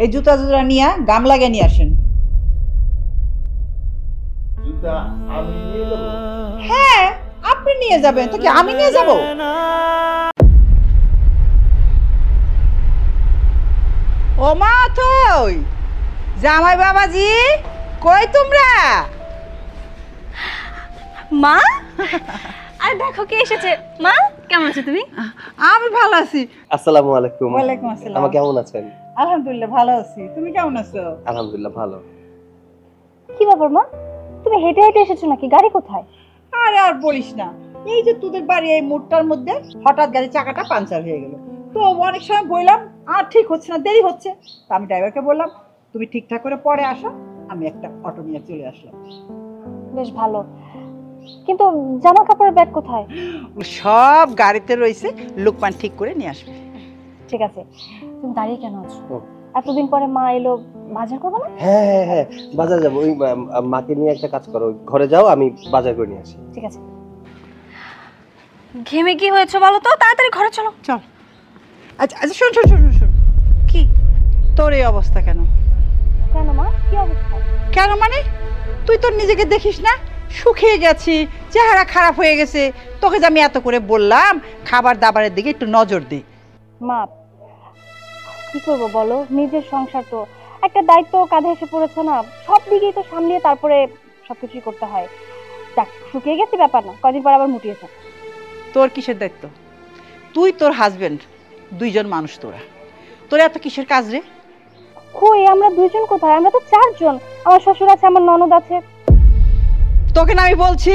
এই জুতা জুতা নিয়ে গামলাগে নিয়ে আসেন। জুতা আমি নিয়ে যাব? হ্যাঁ, আপনি নিয়ে যাবেন তো কি আমি নিয়ে যাব? ও মা তুই জামাই বাবাজি কই তোমরা? মা আর দেখো কে এসেছে। মা কেমন আছো তুমি? আমি ভালো আছি। আসসালামু আলাইকুম। ওয়ালাইকুম আসসালাম। আমা কেমন আছেন? আলহামদুলিল্লাহ ভালো আছি। তুমি কেমন আছো? আলহামদুলিল্লাহ ভালো। কি ব্যাপার মা, তুমি হেঁটে হেঁটে এসেছো নাকি? গাড়ি কোথায়? আরে আর বলিস না, এই যে তোদের বাড়ি এই মোড়টার মধ্যে হঠাৎ গাড়ির চাকাটা পাঞ্চার হয়ে গেল। তো অনেক সময় বললাম আর ঠিক হচ্ছে না, দেরি হচ্ছে। তো আমি ড্রাইভারকে বললাম তুমি ঠিকঠাক করে পরে আসো, আমি একটা অটো নিয়ে চলে আসলাম। বেশ ভালো, কিন্তু জামা কাপড়ের ব্যাগ কোথায়? সব গাড়িতে রয়েছে, লোকমান ঠিক করে নিয়ে আসবে। ঠিক আছে, তুমি দাঁড়িয়ে কেন আছো? এতদিন পরে মা এলো, বাজার করবো না? হ্যাঁ হ্যাঁ হ্যাঁ, বাজার যাবো। ওই মাকে নিয়ে একটা কাজ করো, ঘরে যাও, আমি বাজার করে নিয়ে আসি। ঠিক আছে। ঘেমে কি হয়েছে বলো তো, তাড়াতাড়ি ঘরে চলো। চল। আচ্ছা আচ্ছা, শোন শোন শোন শোন। কি? তোর এই অবস্থা কেন? কেন মা, কি অবস্থা? কেন মানে তুই তোর নিজেকে দেখিস না? শুকিয়ে গেছি, চেহারা খারাপ হয়ে গেছে। তোকে যে আমি এত করে বললাম খাবার দাবারের দিকে একটু নজর দে। মা কি করবো বলো, নিজের সংসার তো, একটা দায়িত্ব কাঁধে এসে পড়েছে না, সব দিকেই তো সামলিয়ে তারপরে সবকিছুই করতে হয়। দেখ, শুকিয়ে গেছি ব্যাপার না, কদিন পর আবার মুটিয়েছে। তোর কিসের দায়িত্ব? তুই তোর হাজবেন্ড, দুইজন মানুষ। তোর এত কিসের কাজ রে? কই, আমরা দুইজন কোথায়? আমরা তো চারজন। আমার শ্বশুর আছে, আমার ননদ আছে। তোকে না আমি বলছি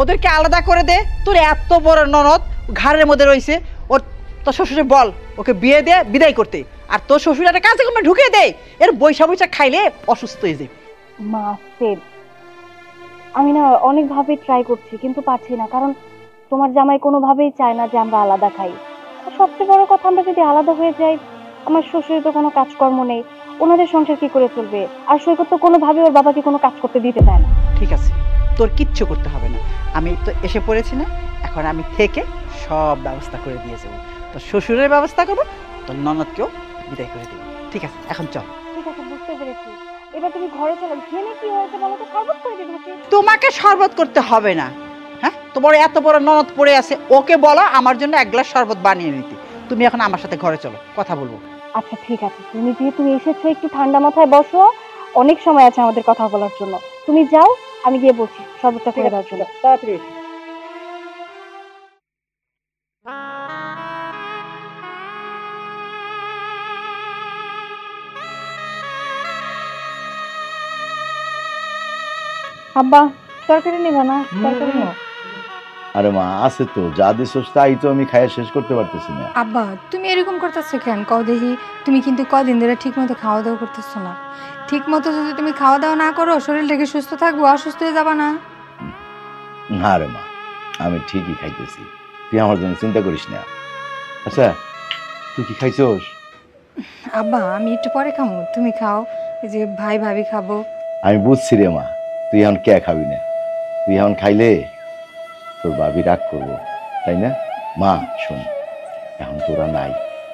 ওদেরকে আলাদা করে দে। তোর এত বড় ননদ ঘাড়ের মধ্যে রয়েছে, ওর তোর শ্বশুরে বল ওকে বিয়ে দিয়ে বিদায় করতে। আর তোর শ্বশুর একটা কাজে কমে ঢুকে দে, এর বৈশা বৈশা খাইলে অসুস্থ হয়ে যায়। মা সেব, আমি না অনেকভাবে ট্রাই করছি কিন্তু পারছি না, কারণ তোমার জামাই কোনোভাবেই চায় না যে আমরা আলাদা খাই। আর সবচেয়ে বড় কথা, আমরা যদি আলাদা হয়ে যাই, আমার শ্বশুরের তো কোনো কাজকর্ম নেই, ওনাদের সংসার কি করে চলবে? আর সৈকত তো কোনোভাবে ওর বাবাকে কোনো কাজ করতে দিতে চায় না। ঠিক আছে, তোর কিচ্ছু করতে হবে না, আমি তো এসে পড়েছি না, এখন আমি থেকে সব ব্যবস্থা করে দিয়ে যাবো। তোর শ্বশুরের ব্যবস্থা করবো, তোর ননদকেও বিদায় করে দেবো। ঠিক আছে, এখন চল। ঠিক আছে, বুঝতে পেরেছি। এবার তুমি ঘরে চলো। ঘেমে কি হয়েছে বলো তো, শরবত করে দিই তোমাকে। তোমাকে শরবত করতে হবে না। হ্যাঁ, তোমার এত বড় ননদ পড়ে আছে, ওকে বলো আমার জন্য এক গ্লাস শরবত বানিয়ে নিতে। তুমি এখন আমার সাথে ঘরে চলো, কথা বলবো। আচ্ছা ঠিক আছে, তুমি যেহেতু এসেছো, একটু ঠান্ডা মাথায় বসো, অনেক সময় আছে আমাদের কথা বলার জন্য। তুমি যাও, আমি গিয়ে বলছি শরবতটা করে দেওয়ার জন্য। তাড়াতাড়ি। আব্বা, তরকারি নিবা না? তরকারি নিও। আরে মা, আছে তো, যা দিছস তাই তো আমি খাইয়া শেষ করতে পারতেছি না। আব্বা তুমি এরকম করতেছো কেন? কও দেখি, তুমি কিন্তু কদিন ধরে ঠিক মতো খাওয়া দাওয়া করতেছো না। ঠিক মতো যদি তুমি খাওয়া দাওয়া না করো, শরীরটাকে সুস্থ থাকবো, অসুস্থ হয়ে যাবা না। না রে মা, আমি ঠিকই খাইতেছি, তুই আমার জন্য চিন্তা করিস না। আচ্ছা, তুই কি খাইছস? আব্বা আমি একটু পরে খাবো, তুমি খাও। এই যে ভাই ভাবি খাবো। আমি বুঝছি রে মা, তুই এখন কে খাবি না। তুই এখন খাইলে তোর ভাবি রাগ করবো, তাই না? মা শোন, এখন তোরা নাই,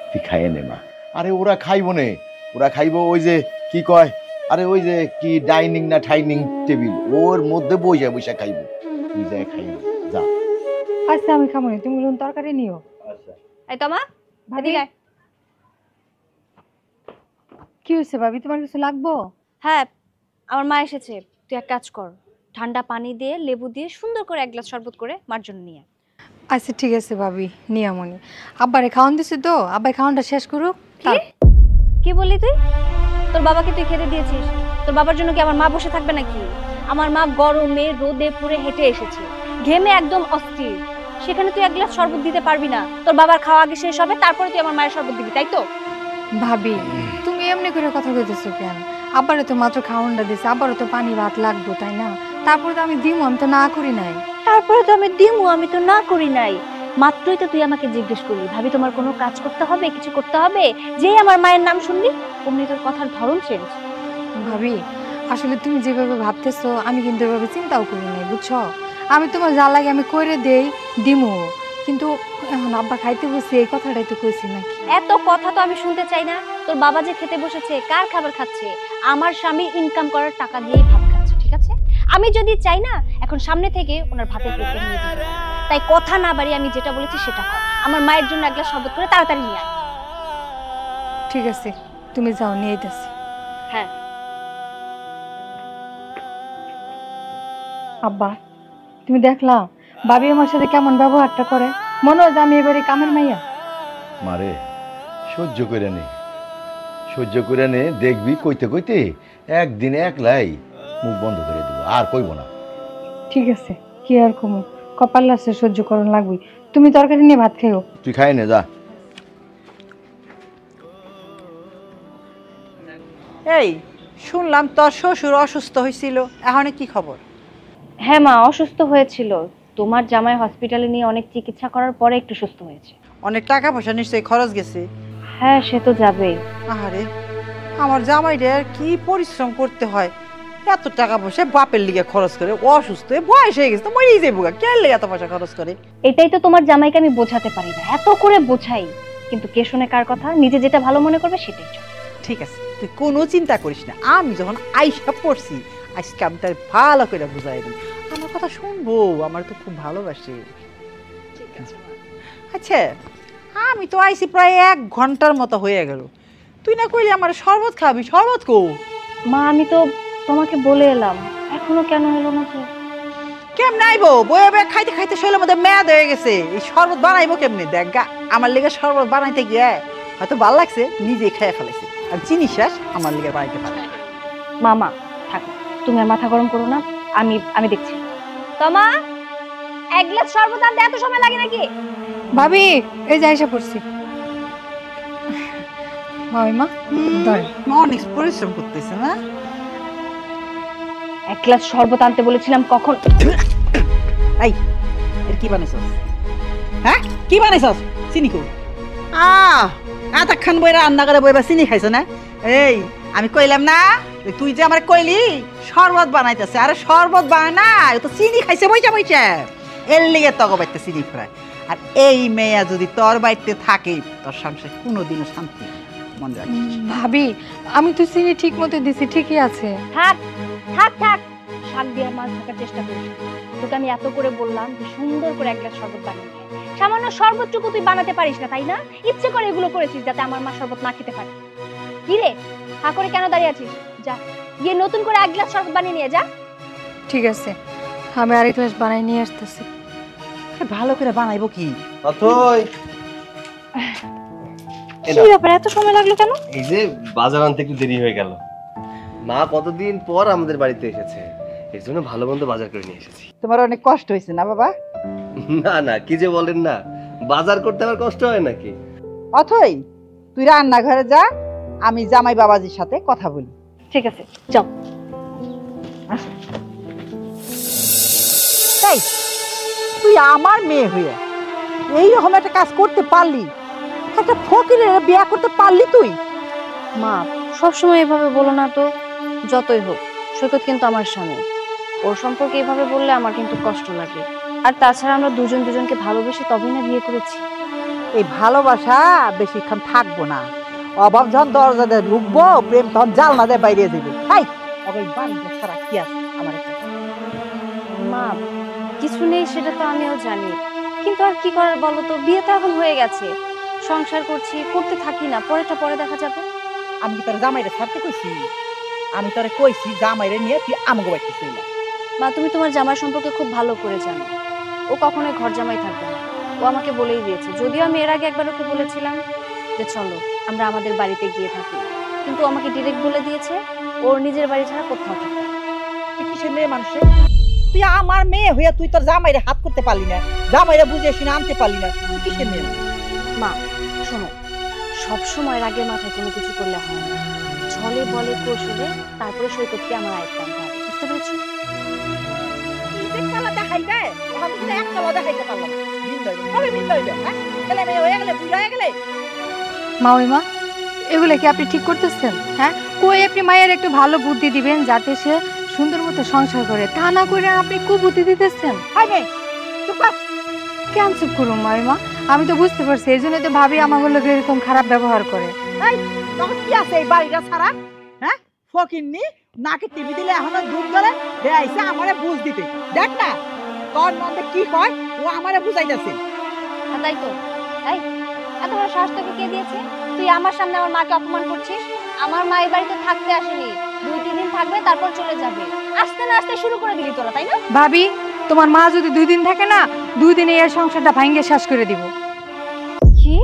তুই খাইয়ে নে মা। আরে ওরা খাইবো নে, ওরা খাইবো ওই যে কি কয়, আরে ওই যে কি ডাইনিং না ডাইনিং টেবিল, ওর মধ্যে বইসা বইসা খাইবো। তুই যাই খাইবো, যা। আচ্ছা আমি খাবো না, তুমি বলুন তরকারি নিও। আচ্ছা। এই তোমা, ভাবি কি হয়েছে? ভাবি তোমার কিছু লাগবো? হ্যাঁ, আমার মা এসেছে। তুই এক কাজ কর, ঠান্ডা পানি দিয়ে লেবু দিয়ে সুন্দর করে এক গ্লাস শরবত করে মার জন্য নিয়ে। আচ্ছা ঠিক আছে ভাবি, নিয়ামনি। আব্বারে খাওয়ান দিছি তো, আব্বাই খাওয়ানটা শেষ করুক। কি বললি তুই? তোর বাবাকে তুই খেতে দিয়েছিস? তোর বাবার জন্য কি আমার মা বসে থাকবে নাকি? আমার মা গরমে রোদে পুড়ে হেঁটে এসেছে, ঘেমে একদম অস্থির, সেখানে তুই এক গ্লাস শরবত দিতে পারবি না? তোর বাবার খাওয়া আগে শেষ হবে, তারপরে তুই আমার মায়ের শরবত দিবি, তাই তো? ভাবি তুমি এমনি করে কথা কইতেছো কেন? আব্বারে তো মাত্র খাওয়ানটা দিছে, আব্বারও তো পানি ভাত লাগবো, তাই না? তারপরে তো আমি দিমু, আমি তো না করি নাই। তারপরে তো আমি দিমু, আমি তো না করি নাই। মাত্রই তো তুই আমাকে জিজ্ঞেস করলি, ভাবি তোমার কোনো কাজ করতে হবে, কিছু করতে হবে? যেই আমার মায়ের নাম শুনলি অমনি তোর কথার ধরন চেঞ্জ। ভাবি আসলে তুমি যেভাবে ভাবতেছো আমি কিন্তু এভাবে চিন্তাও করি নাই, বুঝছো? আমি তোমার যা লাগে আমি করে দেই, দিমু। কিন্তু এখন আব্বা খাইতে বসে এই কথাটাই তো কইছি নাকি? এত কথা তো আমি শুনতে চাই না। তোর বাবা যে খেতে বসেছে, কার খাবার খাচ্ছে? আমার স্বামী ইনকাম করার টাকা দিয়েই ভাত খাচ্ছে, ঠিক আছে? আমি যদি চাই না এখন সামনে থেকে ওনার ভাতের প্লেটটা নিয়ে দিতে। তাই কথা না বাড়িয়ে আমি যেটা বলেছি সেটা কর। আমার মায়ের জন্য এক গ্লাস শরবত করে তাড়াতাড়ি নিয়ে আয়। ঠিক আছে, তুমি যাও, নিয়ে আইতাছি। হ্যাঁ। আব্বা, তুমি দেখলা ভাবি আমার সাথে কেমন ব্যবহারটা করে? মনে হয় যে আমি এবারে কামের মাইয়া। মারে সহ্য করে নে, সহ্য করে নে, দেখবি কইতে কইতে একদিন একলাই মুখ বন্ধ করে দেবো, আর কইব না। ঠিক আছে, কি আর কমু, কপাল আছে, সহ্য করণ লাগবে। তুমি তরকারি নিয়ে ভাত খাইও। তুই খাই নে, যা। এই শুনলাম তোর শ্বশুর অসুস্থ হয়েছিল, এখন কি খবর? হ্যাঁ মা, অসুস্থ হয়েছিল। তোমার জামাই হসপিটালে নিয়ে অনেক চিকিৎসা করার পরে একটু সুস্থ হয়েছে। অনেক টাকা পয়সা নিশ্চয়ই খরচ গেছে। হ্যাঁ, সে তো যাবেই। আহারে, আমার জামাইটার কি পরিশ্রম করতে হয়, এত টাকা পয়সা বাপের লিগে খরচ করে, অসুস্থ হয়ে বয়স হয়ে গেছে তো মরেই যাবো, কে লিগে এত পয়সা খরচ করে? এটাই তো তোমার জামাইকে আমি বোঝাতে পারি না, এত করে বোঝাই কিন্তু কে শুনে কার কথা? নিজে যেটা ভালো মনে করবে সেটাই চলে। ঠিক আছে, তুই কোনো চিন্তা করিস না, আমি যখন আইসা পড়ছি আজকে আমি তার ভালো করে বুঝাই দিই, আমার কথা শুনবো, আমার তো খুব ভালোবাসে। ঠিক আছে। আচ্ছা, আমি তো আইসি প্রায় 1 ঘন্টার মতো হয়ে গেল, তুই না কইলি আমার শরবত খাবি, শরবত কো? মা, আমি তো তোমাকে বলে এলাম, এখনো কেন এলো না? তো কেমনে আইবো? বয়ে বয়ে খাইতে খাইতে শরীরের মধ্যে মেয়াদ হয়ে গেছে, এই শরবত বানাইবো কেমনে? দেখ গা, আমার লিগে শরবত বানাইতে গিয়ে হয়তো ভালো লাগছে, নিজেই খেয়ে ফেলেছে, আর চিনি শেষ, আমার লিগে বানাইতে পারে। মামা থাক, তুমি আর মাথা গরম করো না, আমি দেখছি। তোমা, এক গ্লাস শরবত আনতে এত সময় লাগে নাকি? ভাবি, এই যে আইসা পড়ছি। মামিমা, ধর। অনেক পরিশ্রম করতেছে না? এক গ্লাস শরবত আনতে বলেছিলাম কখন? এই, এর কি বানাইছস? হ্যাঁ, কি বানাইছস? চিনি কো? এতক্ষণ বইরা রান্না করে বইবা চিনি খাইছ না? এই, আমি কইলাম না তুই যে আমার কইলি শরবত বানাইতেছে, আরে শরবত বানায় না, ও তো চিনি খাইছে বইটা বইটা, এর লিগে তক বাইতে চিনি ফ্রাই। আর এই মেয়া যদি তোর বাইতে থাকে, তোর সংসার কোনোদিনও শান্তি মন রাখিস। ভাবি, আমি তো চিনি ঠিক মতো দিছি, ঠিকই আছে। থাক থাক থাক, শাক দিয়ে মাছ থাকার চেষ্টা করিস। তোকে আমি এত করে বললাম যে সুন্দর করে এক গ্লাস শরবত বানিয়ে দে। সামান্য শরবতটুকু তুই বানাতে পারিস না, তাই না? ইচ্ছে করে এগুলো করেছিস যাতে আমার মা শরবত না খেতে পারে। কি রে, হা করে কেন দাঁড়িয়ে আছিস? যা গিয়ে নতুন করে এক গ্লাস শরবত বানিয়ে নিয়ে যা। ঠিক আছে, আমি আরেক গ্লাস বানাই নিয়ে আসতেছি। ভালো করে বানাইবো কি? অথই, কি ব্যাপার, এত সময় লাগলো কেন? এই যে বাজার আনতে একটু দেরি হয়ে গেল। মা কতদিন পর আমাদের বাড়িতে এসেছে, এর জন্য ভালো মন্দ বাজার করে নিয়ে এসেছি। তোমার অনেক কষ্ট হয়েছে না বাবা? না না, কি যে বলেন না, বাজার করতে আমার কষ্ট হয় নাকি? অথই, তুই রান্নাঘরে যা, আমি জামাই বাবাজির সাথে কথা বলি। ঠিক আছে, যাও। তাই তুই আমার মেয়ে হয়ে এইরকম একটা কাজ করতে পারলি? একটা ফকিরের বিয়ে করতে পারলি তুই? মা, সবসময় এভাবে বলো না তো। যতই হোক সৈকত কিন্তু আমার স্বামী, ওর সম্পর্কে এভাবে বললে আমার কিন্তু কষ্ট লাগে। আর তাছাড়া আমরা দুজন দুজনকে ভালোবেসে তবেই না বিয়ে করেছি। এই ভালোবাসা বেশিক্ষণ থাকবো না, অভাব যখন দরজা দিয়ে ঢুকবো, প্রেম তখন জানলা দিয়ে বাইরে যাবে। তাই ওই বাড়িতে ছাড়া কি আছে আমার? মা, কিছু নেই সেটা তো আমিও জানি, কিন্তু আর কি করার বলো তো, বিয়ে তো এখন হয়ে গেছে, সংসার করছি, করতে থাকি না, পরেটা পরে দেখা যাবে। আমি কি তোর জামাইরে ছাড়তে কইছি? আমি তোরে কইছি জামাইরে নিয়ে তুই আমাকে বাড়িতে চলে। মা, তুমি তোমার জামাই সম্পর্কে খুব ভালো করে জানো, ও কখনোই ঘর জামাই থাকবে না। ও আমাকে বলেই দিয়েছে, যদিও আমি এর আগে একবার ওকে বলেছিলাম যে চলো আমরা আমাদের বাড়িতে গিয়ে থাকি, কিন্তু ও আমাকে ডিরেক্ট বলে দিয়েছে ওর নিজের বাড়ি ছাড়া কোথাও থাকবে না। তুই কিসের মেয়ে মানুষে? তুই আমার মেয়ে হইয়া তুই তোর জামাইরে হাত করতে পারলি না, জামাইরে বুঝে শুনে আনতে পারলি না, তুই কিসের মেয়ে? মা শোনো, সবসময় রাগের মাথায় কোনো কিছু করলে হয় না, ছলে বলে কৌশলে তারপরে সৈকতকে আমার আয়ত্ত আনতে হবে, বুঝতে পেরেছো? মামিমা, এগুলো কি আপনি ঠিক করতেছেন? হ্যাঁ, কই আপনি মায়ের একটু ভালো বুদ্ধি দিবেন যাতে সে সুন্দর মতো সংসার করে, তা না করে আপনি কুবুদ্ধি দিতেছেন। কেন চুপ করুম মাইমা? আমি তো বুঝতে পারছি এই জন্যই তো ভাবি আমাকে লোক এরকম খারাপ ব্যবহার করে। এই তখন কি আছে এই বাড়িটা ছাড়া? হ্যাঁ, ফকিন্নি নাকে টিভি দিলে এখনো দুধ ধরে হে আইছে আমারে বুঝ দিতে। দেখ না তোর নন্দে কি কয়, ও আমারে বুঝাইতেছে। তাই তো। এই এত বড় সাহস তোকে কে দিয়েছে? তুই আমার সামনে আমার মাকে অপমান করছিস। আমার মা এই বাড়িতে থাকতে আসেনি, 2-3 দিন থাকবে তারপর চলে যাবে। আসতে না আসতে শুরু করে দিলি তোরা, তাই না? ভাবি তোমার মা যদি 2 দিন থাকে না, 2 দিনে এই সংসারটা ভাঙ্গে শেষ করে দিব। কি?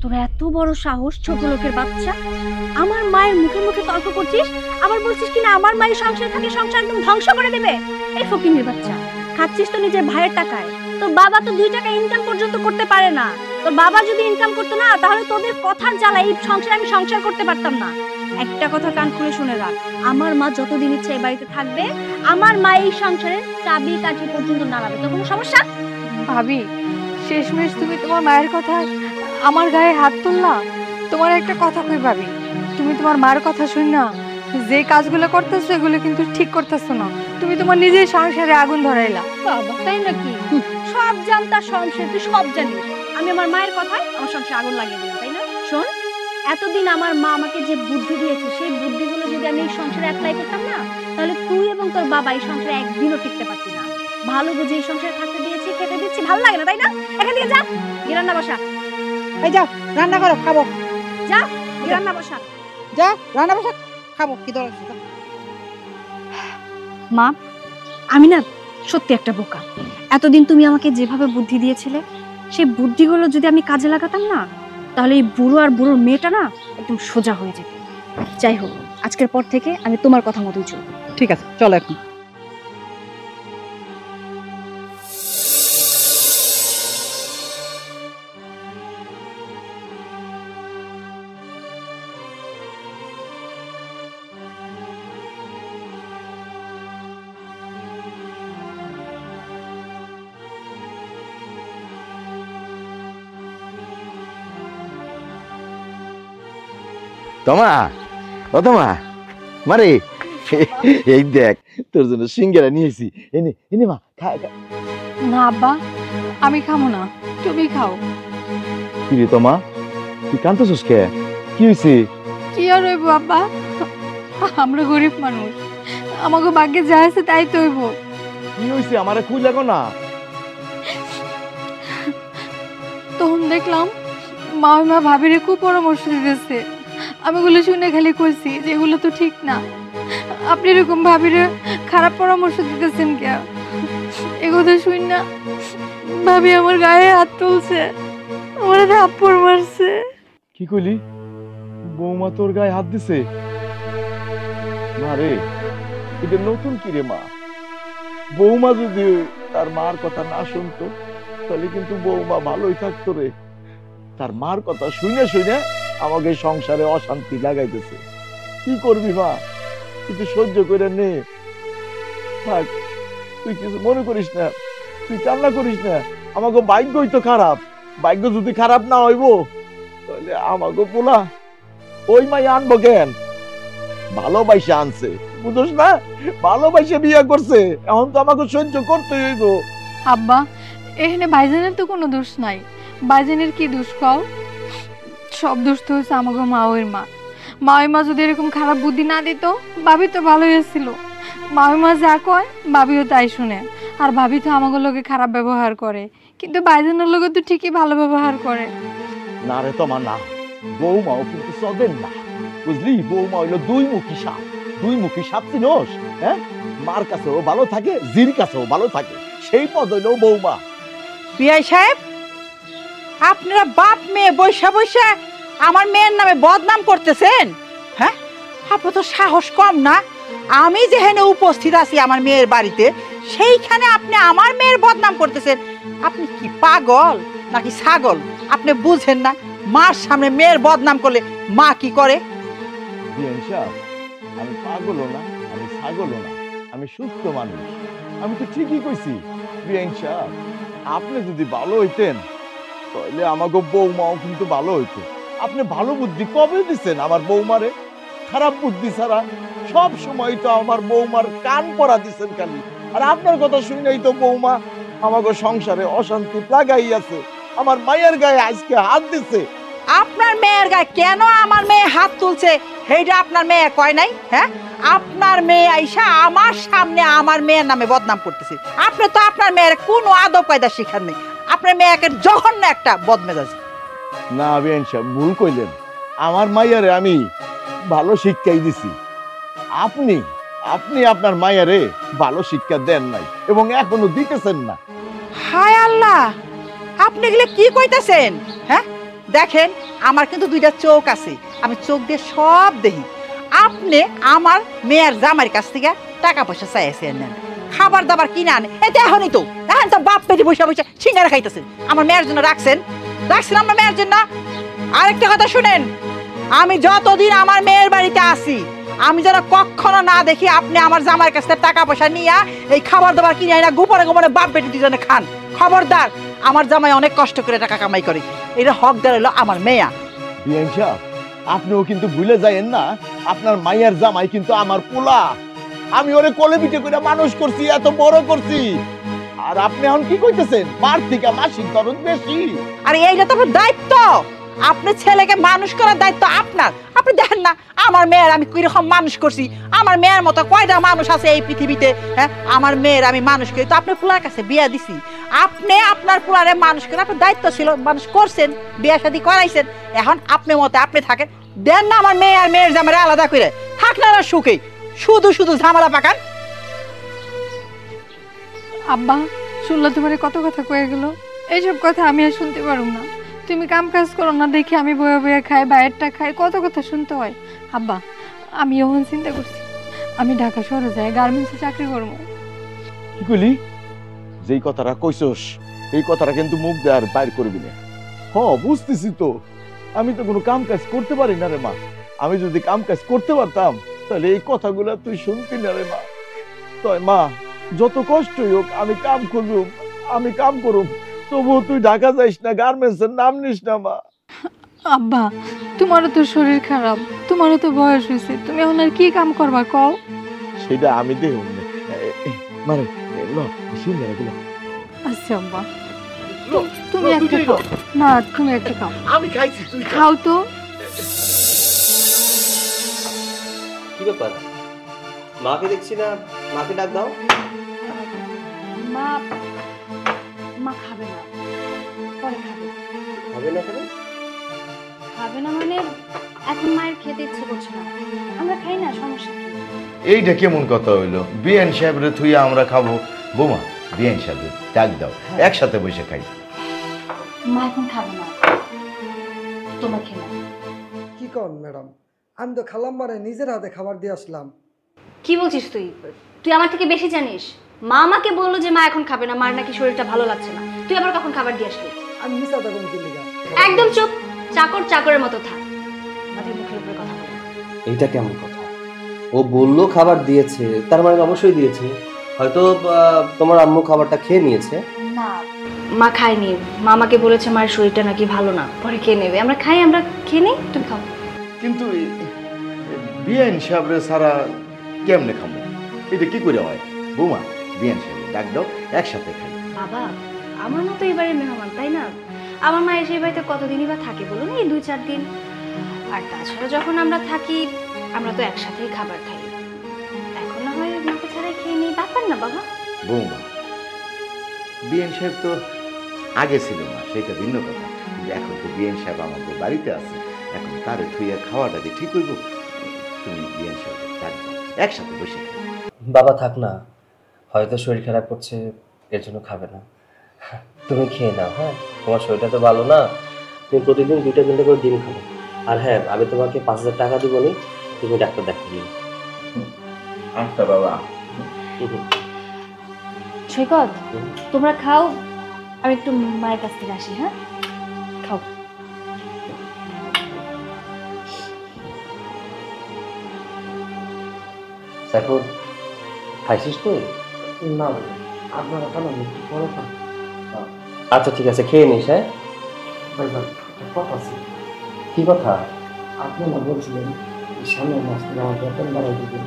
তোর এত বড় সাহস, ছোট লোকের বাচ্চা! আমার মায়ের মুখে মুখে তর্ক করছিস, আবার বলছিস কিনা আমার মায়ের সংসারে থাকে সংসার একদম ধ্বংস করে দেবে। এই ফকিন্নির বাচ্চা, খাচ্ছিস তো নিজের ভাইয়ের টাকায়। তোর বাবা তো 2 টাকা ইনকাম পর্যন্ত করতে পারে না। তোর বাবা যদি ইনকাম করতো না, তাহলে তোদের কথার জ্বালা এই সংসারে আমি সংসার করতে পারতাম না। একটা কথা কান খুলে শুনে রাখ, আমার মা যতদিন ইচ্ছে এই বাড়িতে থাকবে, আমার মা এই সংসারের চাবি কাঠি পর্যন্ত নাড়াবে। তোর কোনো সমস্যা? ভাবি শেষমেশ তুমি তোমার মায়ের কথা আমার গায়ে হাত তুললা। তোমার একটা কথা কই ভাবি, তুমি তোমার মার কথা শুন না, যে কাজগুলো করতেছো এগুলো কিন্তু ঠিক করতেছো না। তুমি তোমার নিজের সংসারে আগুন ধরাইলা। বাবা তাই নাকি? সব জানতা সংসার, তুই সব জানিস। আমি আমার মায়ের কথায় আমার সংসারে আগুন লাগিয়ে দিলাম, তাই না? শোন, এতদিন আমার মা আমাকে যে বুদ্ধি দিয়েছে, সেই বুদ্ধিগুলো যদি আমি এই সংসারে অ্যাপ্লাই করতাম না, তাহলে তুই এবং তোর বাবা এই সংসারে একদিনও টিকতে পারতি না। ভালো বুঝে এই সংসারে থাকতে দিয়েছি, খেতে দিচ্ছি, ভালো লাগে না তাই না? এখান থেকে যা, গিয়ে রান্না বসা। এই যাও রান্না করো, খাবো। যা, গিয়ে রান্না বসা। যা রান্না বসা, খাবো। কি দরকার? মা, আমি না সত্যি একটা বোকা। এতদিন তুমি আমাকে যেভাবে বুদ্ধি দিয়েছিলে, সেই বুদ্ধিগুলো যদি আমি কাজে লাগাতাম না, তাহলে এই বুড়ো আর বুড়োর মেয়েটা না একদম সোজা হয়ে যেত। যাই হোক, আজকের পর থেকে আমি তোমার কথা মতোই চলবো। ঠিক আছে, চলো এখন। তোমা ও তোমা মারে, এই দেখ তোর জন্য সিঙ্গারা নিয়েছি। এনে এনে মা খা খা। না আব্বা, আমি খাবো না, তুমি খাও। কি রে তোমা, তুই কাঁদতেছিস কে? কি হয়েছে? কি আর হইব আব্বা, আমরা গরিব মানুষ, আমাকে ভাগ্যে যা আছে তাই তো হইব। কি হয়েছে আমারে খুই লাগো না। তখন দেখলাম মা ভাবিরে খুব পরামর্শ দিতেছে। আমি ওগুলো শুনে খালি কইছি যে এগুলো তো ঠিক না। আপনি এরকম ভাবিরে খারাপ পরামর্শ দিতেছেন কে? এগুলো শুন না ভাবি আমার গায়ে হাত তুলছে, আমার থাপ্পড় মারছে। কি কইলি? বৌমা তোর গায়ে হাত দিছে? না রে, এটা নতুন কি রে মা? বৌমা যদি তার মার কথা না শুনতো তাহলে কিন্তু বৌমা ভালোই থাকতো রে। তার মার কথা শুনে শুনে আমাকে সংসারে অশান্তি লাগাইতেছে। কি করবি মা, কিছু সহ্য করে নে। থাক, তুই কিছু মনে করিস না, তুই কান্না করিস না। আমাকে ভাগ্যই তো খারাপ। ভাগ্য যদি খারাপ না হইব তাহলে আমাকে পোলা ওই মাই আনবো কেন? ভালোবাসা আনছে, বুঝোস না? ভালোবাসা বিয়ে করছে, এখন তো আমাকে সহ্য করতে হইব। আব্বা এখানে ভাইজানের তো কোনো দোষ নাই। ভাইজানের কি দোষ কও? সব দোষ তো হচ্ছে আমাকে মাওয়ের মা। মাওয়ের মা যদি এরকম খারাপ বুদ্ধি না দিত, ভাবি তো ভালোই ছিল। মাওয়ের মা যা কয় ভাবিও তাই শুনে। আর ভাবি তো আমাকে লোকে খারাপ ব্যবহার করে, কিন্তু ভাইজানের লোকে তো ঠিকই ভালো ব্যবহার করে। না রে তোমা না, বৌমাও কিন্তু সদেন না, বুঝলি? বৌমা হইলো দুই মুখী সাপ। দুই মুখী সাপ চিনোস? হ্যাঁ, মার কাছেও ভালো থাকে, জির কাছেও ভালো থাকে, সেই পদ হইলো বৌমা। বিআই সাহেব, আপনারা বাপ মেয়ে বৈশা বৈশা আমার মেয়ের নামে বদনাম করতেছেন। হ্যাঁ, আপনার তো সাহস কম না। আমি যেখানে উপস্থিত আছি আমার মেয়ের বাড়িতে, সেইখানে আপনি আমার মেয়ের বদনাম করতেছেন। আপনি কি পাগল নাকি ছাগল? আপনি বুঝেন না, মার সামনে মেয়ের বদনাম করলে মা কি করে? বিআইন সাহেব, আমি পাগলও না, আমি ছাগলও না, আমি সুস্থ মানুষ। আমি তো ঠিকই কইছি। বিআইন সাহেব, আপনি যদি ভালো হইতেন তাহলে আমাকে বৌমাও কিন্তু ভালো হইতো। আপনি ভালো বুদ্ধি কবে দিচ্ছেন আমার বৌমারে? খারাপ বুদ্ধি ছাড়া সব সময় তো আমার বৌমার কান পরা দিচ্ছেন খালি। আর আপনার কথা শুনেই তো বৌমা আমাকে সংসারে অশান্তি লাগাই আছে। আমার মায়ের গায়ে আজকে হাত দিছে। আপনার মেয়ের গায়ে কেন আমার মেয়ে হাত তুলছে সেইটা আপনার মেয়ে কয় নাই? হ্যাঁ, আপনার মেয়ে আইসা আমার সামনে আমার মেয়ের নামে বদনাম করতেছে। আপনি তো আপনার মেয়ের কোনো আদব কায়দা শিখার নেই। আপনার মেয়েকে জঘন্য একটা বদমেজাজ। না বেন সাহেব, ভুল কইলেন। আমার মাইয়ারে আমি ভালো শিক্ষাই দিছি। আপনি আপনি আপনার মাইয়ারে ভালো শিক্ষা দেন নাই এবং এখনো দিতেছেন না। হায় আল্লাহ, আপনি এগুলো কি কইতেছেন? হ্যাঁ দেখেন, আমার কিন্তু দুইটা চোখ আছে, আমি চোখ দিয়ে সব দেখি। আপনি আমার মেয়ের জামাইয়ের কাছ থেকে টাকা পয়সা চাইছেন, নেন খাবার দাবার কিনে আনে, এটা এখনই তো এখন তো বাপ পেটে বসে বসে সিঙ্গারা খাইতেছেন। আমার মেয়ের জন্য রাখছেন আমার মেয়ের জন্য। আরেকটা কথা শুনেন, আমি যতদিন আমার মেয়ের বাড়িতে আসি আমি যেন কখনো না দেখি আপনি আমার জামাইয়ের কাছ থেকে টাকা পয়সা নিয়ে এই খাবার দাবার কিনে আনা গোপনে গোপনে বাপ বেটি দুজনে খান। খবরদার, আমার জামাই অনেক কষ্ট করে টাকা কামাই করে, এটা হকদার হলো আমার মেয়া। বিয়ান সাহেব, আপনিও কিন্তু ভুলে যায়েন না আপনার মাইয়ার জামাই কিন্তু আমার পোলা। আমি ওরে কোলে পিঠে করে মানুষ করছি, এত বড় করছি। আর আপনি এখন কি কইতেছেন বার থেকে মাসিক খরচ বেশি? আর এইটা তো আপনার দায়িত্ব, আপনি ছেলেকে মানুষ করার দায়িত্ব আপনার। আপনি দেখেন না আমার মেয়ের আমি কিরকম মানুষ করছি, আমার মেয়ের মতো কয়টা মানুষ আছে এই পৃথিবীতে? হ্যাঁ, আমার মেয়ের আমি মানুষ করি তো আপনার পোলার কাছে বিয়া দিছি। আপনি আপনার পোলারে মানুষ করে আপনার দায়িত্ব ছিল, মানুষ করছেন, বিয়া শাদী করাইছেন। এখন আপনি মতে আপনি থাকেন, দেন না আমার মেয়ে আর মেয়ের জামাইরে আলাদা করে থাক না সুখে, শুধু শুধু ঝামেলা পাকান। আব্বা শুনলো তোমার কত কথা কয়ে গেল, এইসব কথা আমি আর শুনতে পারব না। তুমি কাম কাজ করো না দেখি আমি বয়ে বয়ে খাই, বাইরেরটা খাই, কত কথা শুনতে হয়। আব্বা আমি এখন চিন্তা করছি আমি ঢাকা শহরে যাই, গার্মেন্টসে চাকরি করবো। কি কইলি? যেই কথাটা কইছস এই কথাটা কিন্তু মুখ দিয়ে আর বাইর করবি না। হ, বুঝতেছি তো, আমি তো কোনো কাম কাজ করতে পারি না রে মা। আমি যদি কাম কাজ করতে পারতাম তাহলে এই কথাগুলো তুই শুনতি না রে মা। তাই মা, যত কষ্টই হোক আমি কাম করুম, আমি কাম করুম, তবুও তুই ঢাকা যাইস না, গার্মেন্টসের নাম নিস না মা। আব্বা তোমারও তো শরীর খারাপ, তোমারও তো বয়স হয়েছে, তুমি এখন আর কি কাম করবা কও? সেটা আমি দেখুন মানে সিঙ্গারাগুলো। আচ্ছা আব্বা তুমি একটা খাও না, তুমি একটা খাও। আমি খাইছি, তুই খাও তো। কি ব্যাপার, মাকে দেখছি না, মাকে ডাক দাও। মা মা খাবে না, পরে খাবে। হবে না কেন? খাবে না মানে এখন মায়ের খেতে ইচ্ছে করছে না, আমরা খাই না, সমস্যা কি? এইটা কেমন কথা হইলো? বিয়ান সাহেবরে তুই আমরা খাবো। বোমা, বিয়ান সাহেব ডাক দাও, একসাথে বসে খাই। মা এখন খাবে না, তোমরা খেয়ে নাও। কি কর ম্যাডাম, আমি তো খালাম মানে নিজের হাতে খাবার দিয়ে আসলাম। কি বলছিস তুই? তুই আমার থেকে বেশি জানিস। মা আমাকে বললো যে মা এখন খাবে না, মার নাকি শরীরটা ভালো লাগছে না। তুই আবার কখন খাবার দিয়ে আসলি? আমি মিশা থাকুন কি লিগা? একদম চুপ, চাকর চাকরের মতো থাক, আমাদের মুখের উপরে কথা বলে। এইটা কেমন কথা? ও বললো খাবার দিয়েছে, তার মানে অবশ্যই দিয়েছে। হয়তো তোমার আম্মু খাবারটা খেয়ে নিয়েছে। না, মা খায়নি। মা আমাকে বলেছে মায়ের শরীরটা নাকি ভালো না, পরে খেয়ে নেবে। আমরা খাই, আমরা খেয়ে নেই, তুমি খাও। কিন্তু বিয়ান সাহেবরে সারা কেমনে খাবো? এটা কি করে হয়? বোমা, বিয়ান সাহেব ডাক দাও, একসাথে খাই। বাবা, আমার মতো এবারে মেহমান, তাই না? আমার মা এসে বাড়িতে কতদিনই বা থাকে বলুন? এই 2-4 দিন। আর তাছাড়া যখন আমরা থাকি আমরা তো একসাথেই খাবার খাই। এখন না হয় মাকে ছাড়াই খেয়ে নিই, ব্যাপার না বাবা। বৌমা, বিয়ান সাহেব তো আগে ছিল না, সেটা ভিন্ন কথা। কিন্তু এখন তো বিয়ান সাহেব আমাকে বাড়িতে আছে, এখন তারে থুইয়া খাওয়াটা দিয়ে ঠিক হইব। তুমি বিয়ান সাহেব ডাক দাও, একসাথে বসে খাই। বাবা থাক না, হয়তো শরীর খারাপ করছে, এর জন্য খাবে না। তুমি খেয়ে নাও। হ্যাঁ, তোমার শরীরটা তো ভালো না, তুমি প্রতিদিন 2-3টা করে ডিম খাবো। আর হ্যাঁ, আমি তোমাকে 5000 টাকা দিব নি, তুমি ডাক্তার দেখিয়ে নিও। আচ্ছা বাবা। সৈকত, তোমরা খাও, আমি একটু মায়ের কাছ থেকে আসি। হ্যাঁ, খাও। সাইফুল, খাইছিস তুই? না আপনারা খান, আমি একটু পরে খান। আচ্ছা ঠিক আছে, খেয়ে নিস। হ্যাঁ ভাই ভাই, একটা কথা আছে। কি কথা? আপনি না বলছিলেন সামনের মাস থেকে আমার বেতন বাড়াই দিবেন।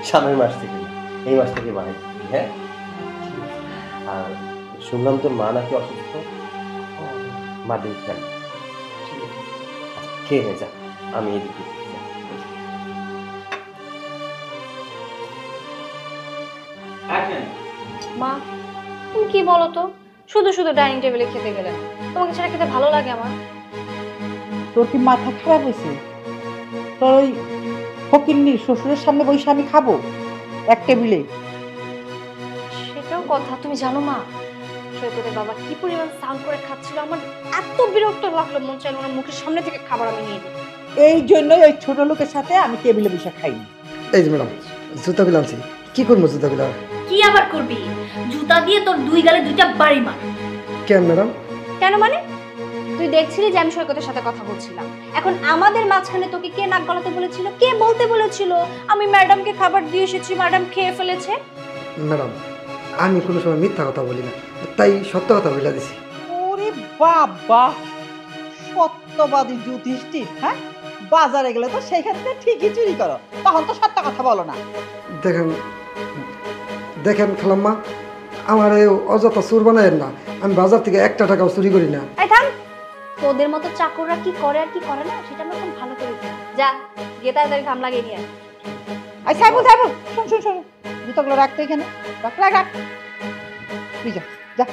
সামনের মাস থেকে? এই মাস থেকে বানাই দিবি, হ্যাঁ? আর শুনলাম তোর মা নাকি অসুস্থ, মা দিন খেয়াল রাখ। আচ্ছা, খেয়ে নে যা, আমি এদিকে যা। মা তুমি কি বলো তো, শুধু শুধু ডাইনিং টেবিলে খেতে গেলে, তোমাকে ছাড়া খেতে ভালো লাগে আমার? তোর কি মাথা খারাপ হয়েছে? তোর ওই ফকিন্নির শ্বশুরের সামনে বসে আমি খাবো এক টেবিলে? সেটাও কথা। তুমি জানো মা, সৈকতের বাবা কি পরিমাণ সাউন্ড করে খাচ্ছিল, আমার এত বিরক্ত লাগলো, মন চাইলো ওনার মুখের সামনে থেকে খাবার আমি নিয়ে নিই। এই জন্যই ওই ছোট লোকের সাথে আমি টেবিলে বসে খাইনি। এই যে ম্যাডাম, জুতাগুলো আনছি। কি করবো জুতাগুলো? কি আবার করবি? জুতা দিয়ে তোর দুই গালে দুইটা বাড়ি মার। কেন ম্যাডাম? কেন মানে? তুই দেখছিলি যে আমি সৈকতের সাথে কথা বলছিলাম, এখন আমাদের মাঝখানে তোকে কে নাক গলাতে বলেছিল, কে বলতে বলেছিল আমি ম্যাডামকে খাবার দিয়ে এসেছি, ম্যাডাম খেয়ে ফেলেছে? ম্যাডাম, আমি কোনো সময় মিথ্যা কথা বলি না, তাই সত্য কথা বলে দিছি। ওরে বাবা, সত্যবাদী যুধিষ্ঠির। হ্যাঁ, বাজারে গেলে তো সেইখান থেকে ঠিকই চুরি করো, তখন তো সত্য কথা বলো না। দেখেন দেখেন খালাম্মা, আমার এই অযথা চোর বানায়েন না। আমি বাজার থেকে একটা টাকাও চুরি করি না। এই থাম, তোদের মতো চাকররা কি করে আর কি করে না সেটা আমরা খুব ভালো করে জানি। যা গিয়ে তাড়াতাড়ি ঘাম লাগিয়ে নিয়ে আয়। আই সাইবুল, সাইবুল, শোন শোন শোন, জুতোগুলো রাখতো এখানে, রাখ রাখ রাখ, তুই যা যা।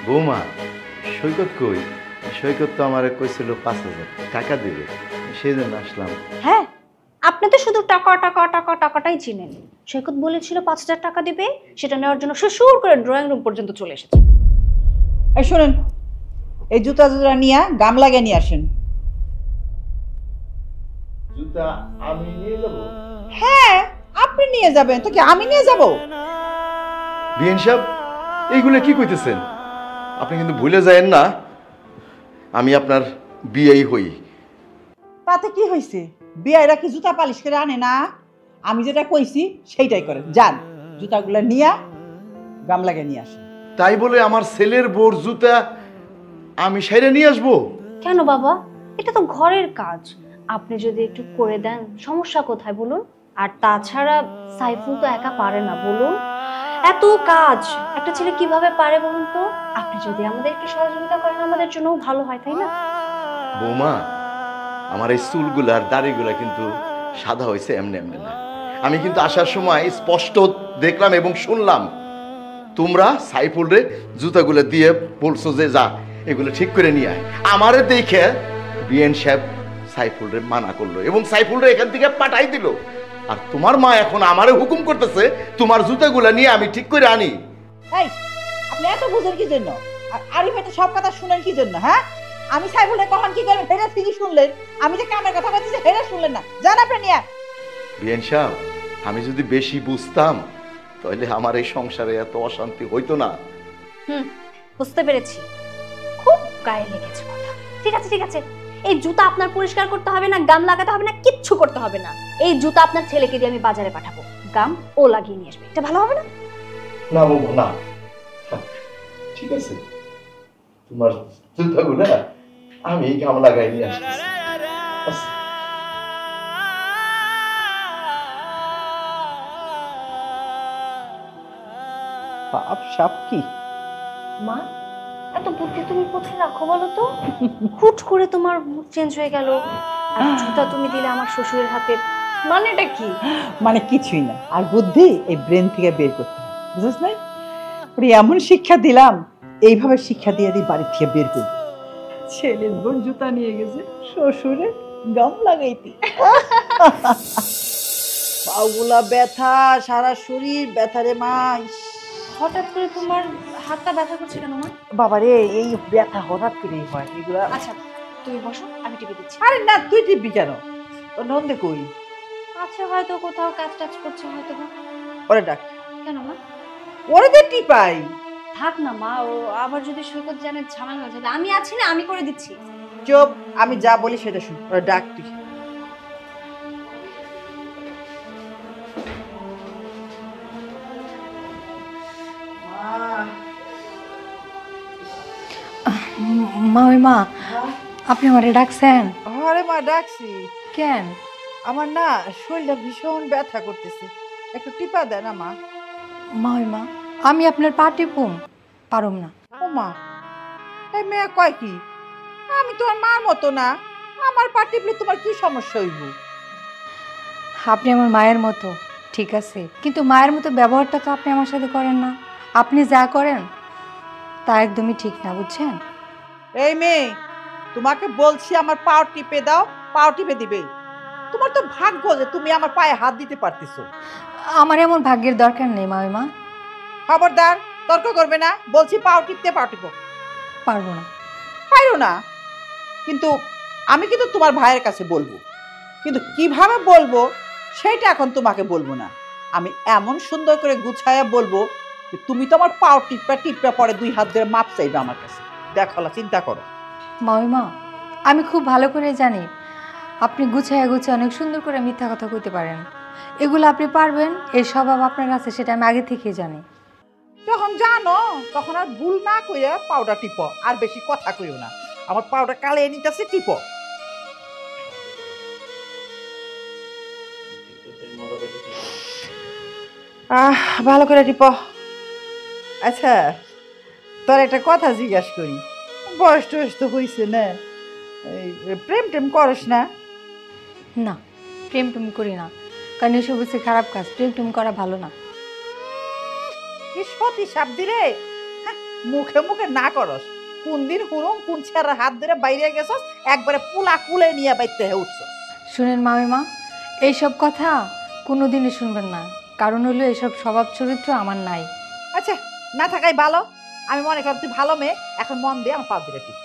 বৌমা, সৈকত কই? সৈকত তো আমার কইছিল 5,000 টাকা দেবে, সেই জন্য আসলাম। হ্যাঁ, আপনি তো শুধু টাকা টাকা টাকা টাকাটাই চিনেন। সৈকত বলেছিল 5,000 টাকা দেবে, সেটা নেওয়ার জন্য শ্বশুর করে ড্রয়িং রুম পর্যন্ত চলে এসেছে। এই শোনেন, এই জুতা জুতা নিয়ে গাম লাগিয়ে নিয়ে আসেন। জুতা আমি নিয়ে যাব? হ্যাঁ, আপনি নিয়ে যাবেন তো কি আমি নিয়ে যাব? বিএন সাহেব, এইগুলো কি কইতেছেন? আপনি কিন্তু ভুলে যায়েন না আমি আপনার বিয়েই হই। তাতে কি হয়েছে? বিয়েরা কি জুতা পালিশ করে আনে না? আমি যেটা কইছি সেইটাই করেন। যান, জুতাগুলো নিয়ে গাম লাগিয়ে নিয়ে আসেন। তাই বলে আমার ছেলের বোর জুতা আমি সাইরে নিয়ে আসবো? কেন বাবা, এটা তো ঘরের কাজ, আপনি যদি একটু করে দেন সমস্যা কোথায় বলুন? আর তাছাড়া সাইফুল তো একা পারে না বলুন, এত কাজ একটা ছেলে কিভাবে পারে বলুন তো? আপনি যদি আমাদেরকে সহযোগিতা করেন আমাদের জন্যও ভালো হয়, তাই না? বৌমা, আমার এই চুলগুলা আর দাড়িগুলা কিন্তু সাদা হয়েছে এমনি এমনি না। আমি কিন্তু আসার সময় স্পষ্ট দেখলাম এবং শুনলাম তোমরা সাইফুলরে জুতাগুলো দিয়ে বলছো যে যা এগুলো ঠিক করে নিয়ে আয়। আমারে দেখে বিএন সাহেব সাইফুলরে মানা করলো এবং সাইফুলরে এখান থেকে পাঠাই দিল। আর তোমার মা এখন আমারে হুকুম করতেছে তোমার জুতাগুলো নিয়ে আমি ঠিক করে আনি। এই, আপনি এত বুঝেন কি জন্য? আর আরিফ তো সব কথা শুনেন কি জন্য? হ্যাঁ, আমি সাইফুলরে কখন কি করবেন হেরে ঠিকই শুনলেন, আমি যে কামের কথা বলছি হেরে শুনলেন না। যান আপনি নিয়ে। বিএন সাহেব, আমি যদি বেশি বুঝতাম তাহলে আমার এই সংসারে এত অশান্তি হইতো না। বুঝতে পেরেছি, খুব গায়ে লেগেছে কথা। ঠিক আছে ঠিক আছে, এই জুতা আপনার পরিষ্কার করতে হবে না, গাম লাগাতে হবে না, কিচ্ছু করতে হবে না। এই জুতা আপনার ছেলেকে দিয়ে আমি বাজারে পাঠাবো, গাম ও লাগিয়ে নিয়ে আসবে। এটা ভালো হবে না? না বলবো না, ঠিক আছে, তোমার জুতাগুলা আমি গাম লাগাই নিয়ে আসতেছি। বাপ সাপ কি মা, এত বুদ্ধি তুমি কোথায় রাখো বলো তো? হুট করে তোমার মুড চেঞ্জ হয়ে গেল, আর জুতা তুমি দিলে আমার শ্বশুরের হাতে, মানেটা কি? মানে কিছুই না, আর বুদ্ধি এই ব্রেন থেকে বের করতে হয়, বুঝছিস না? ওরে এমন শিক্ষা দিলাম, এইভাবে শিক্ষা দিয়ে দিই বাড়ি থেকে বের করবো। ছেলের বোন জুতা নিয়ে গেছে শ্বশুরে গাম লাগাইতে। পাগুলা ব্যথা, সারা শরীর ব্যথা রে মা। হঠাৎ করে তোমার হাতটা ব্যথা করছে কেন মা? বাবারে, এই ব্যথা হঠাৎ করেই হয় এগুলা। আচ্ছা তুমি বসো, আমি টিপে দিচ্ছি। আরে না, তুই টিপবি কেন? তোর নন্দে কই? আচ্ছা, হয়তো কোথাও কাজ টাজ করছে হয়তো বা। ওরে ডাক। কেন মা? ওরে তো টিপাই। থাক না মা, ও আবার যদি সৈকত জানে ঝামেলা হয়ে যাবে। আমি আছি না, আমি করে দিচ্ছি। চুপ, আমি যা বলি সেটা শুন। ওরে ডাক তুই। মা, ওই মা, আপনি আমারে ডাকছেন? আরে মা, ডাকছি। কেন? আমার না শরীরটা ভীষণ ব্যথা করতেছে, একটু টিপা দেন না মা। মা আমি আপনার পা টিপুম? পারুম না। ও মা, এই মেয়ে কয় কি? আমি তোমার মার মতো না, আমার পা টিপলে তোমার কি সমস্যা হইব? আপনি আমার মায়ের মতো, ঠিক আছে, কিন্তু মায়ের মতো ব্যবহারটা তো আপনি আমার সাথে করেন না। আপনি যা করেন তা একদমই ঠিক না, বুঝছেন? এই মেয়ে, তোমাকে বলছি আমার পাও টিপে দাও, পাও টিপে দিবে। তোমার তো ভাগ্য যে তুমি আমার পায়ে হাত দিতে পারতেছো। আমার এমন ভাগ্যের দরকার নেই মা। খবরদার, তর্ক করবে না, বলছি পাও টিপতে, পাও টিপো। পারবো না। পারো না? কিন্তু আমি কিন্তু তোমার ভাইয়ের কাছে বলবো, কিন্তু কিভাবে বলবো সেটা এখন তোমাকে বলবো না। আমি এমন সুন্দর করে গুছায়া বলবো যে তুমি তো আমার পাও টিপা টিপা পরে 2 হাত ধরে মাপ চাইবে আমার কাছে। দেখো, চিন্তা করো। মা আমি খুব ভালো করে জানি আপনি গুছায় অনেক সুন্দর করে মিথ্যা কথা কইতে পারেন। এগুলো আপনি পারবেন, এই স্বভাব আপনার আছে, সেটা আমি আগে থেকেই জানি। যখন জানো তখন আর ভুল না কইরা পাউডার টিপো, আর বেশি কথা কইও না। আমার পাউডার কালে নিতেছে, টিপো। ভালো করে টিপো। আচ্ছা, তোর একটা কথা জিজ্ঞাসা করি, বয়স টয়স তো হয়েছে না, প্রেম টেম করস না? না, প্রেম করি না, কারণ এসব হচ্ছে খারাপ কাজ। প্রেম করা ভালো না। কি সতী সাবদি রে, মুখে মুখে না করস। কোন দিন হুরুম কোন ছেড়ার হাত ধরে বাইরে গেছস, একবারে পুলা কুলে নিয়ে বাইতে হয়ে উঠছস। শুনেন মা, এইসব কথা কোনো দিনই শুনবেন না, কারণ হলো এইসব স্বভাব চরিত্র আমার নাই। আচ্ছা, না থাকাই ভালো। আমি মনে করি তুই ভালো মেয়ে, এখন মন দিয়ে আমার পা দিলে টিপ,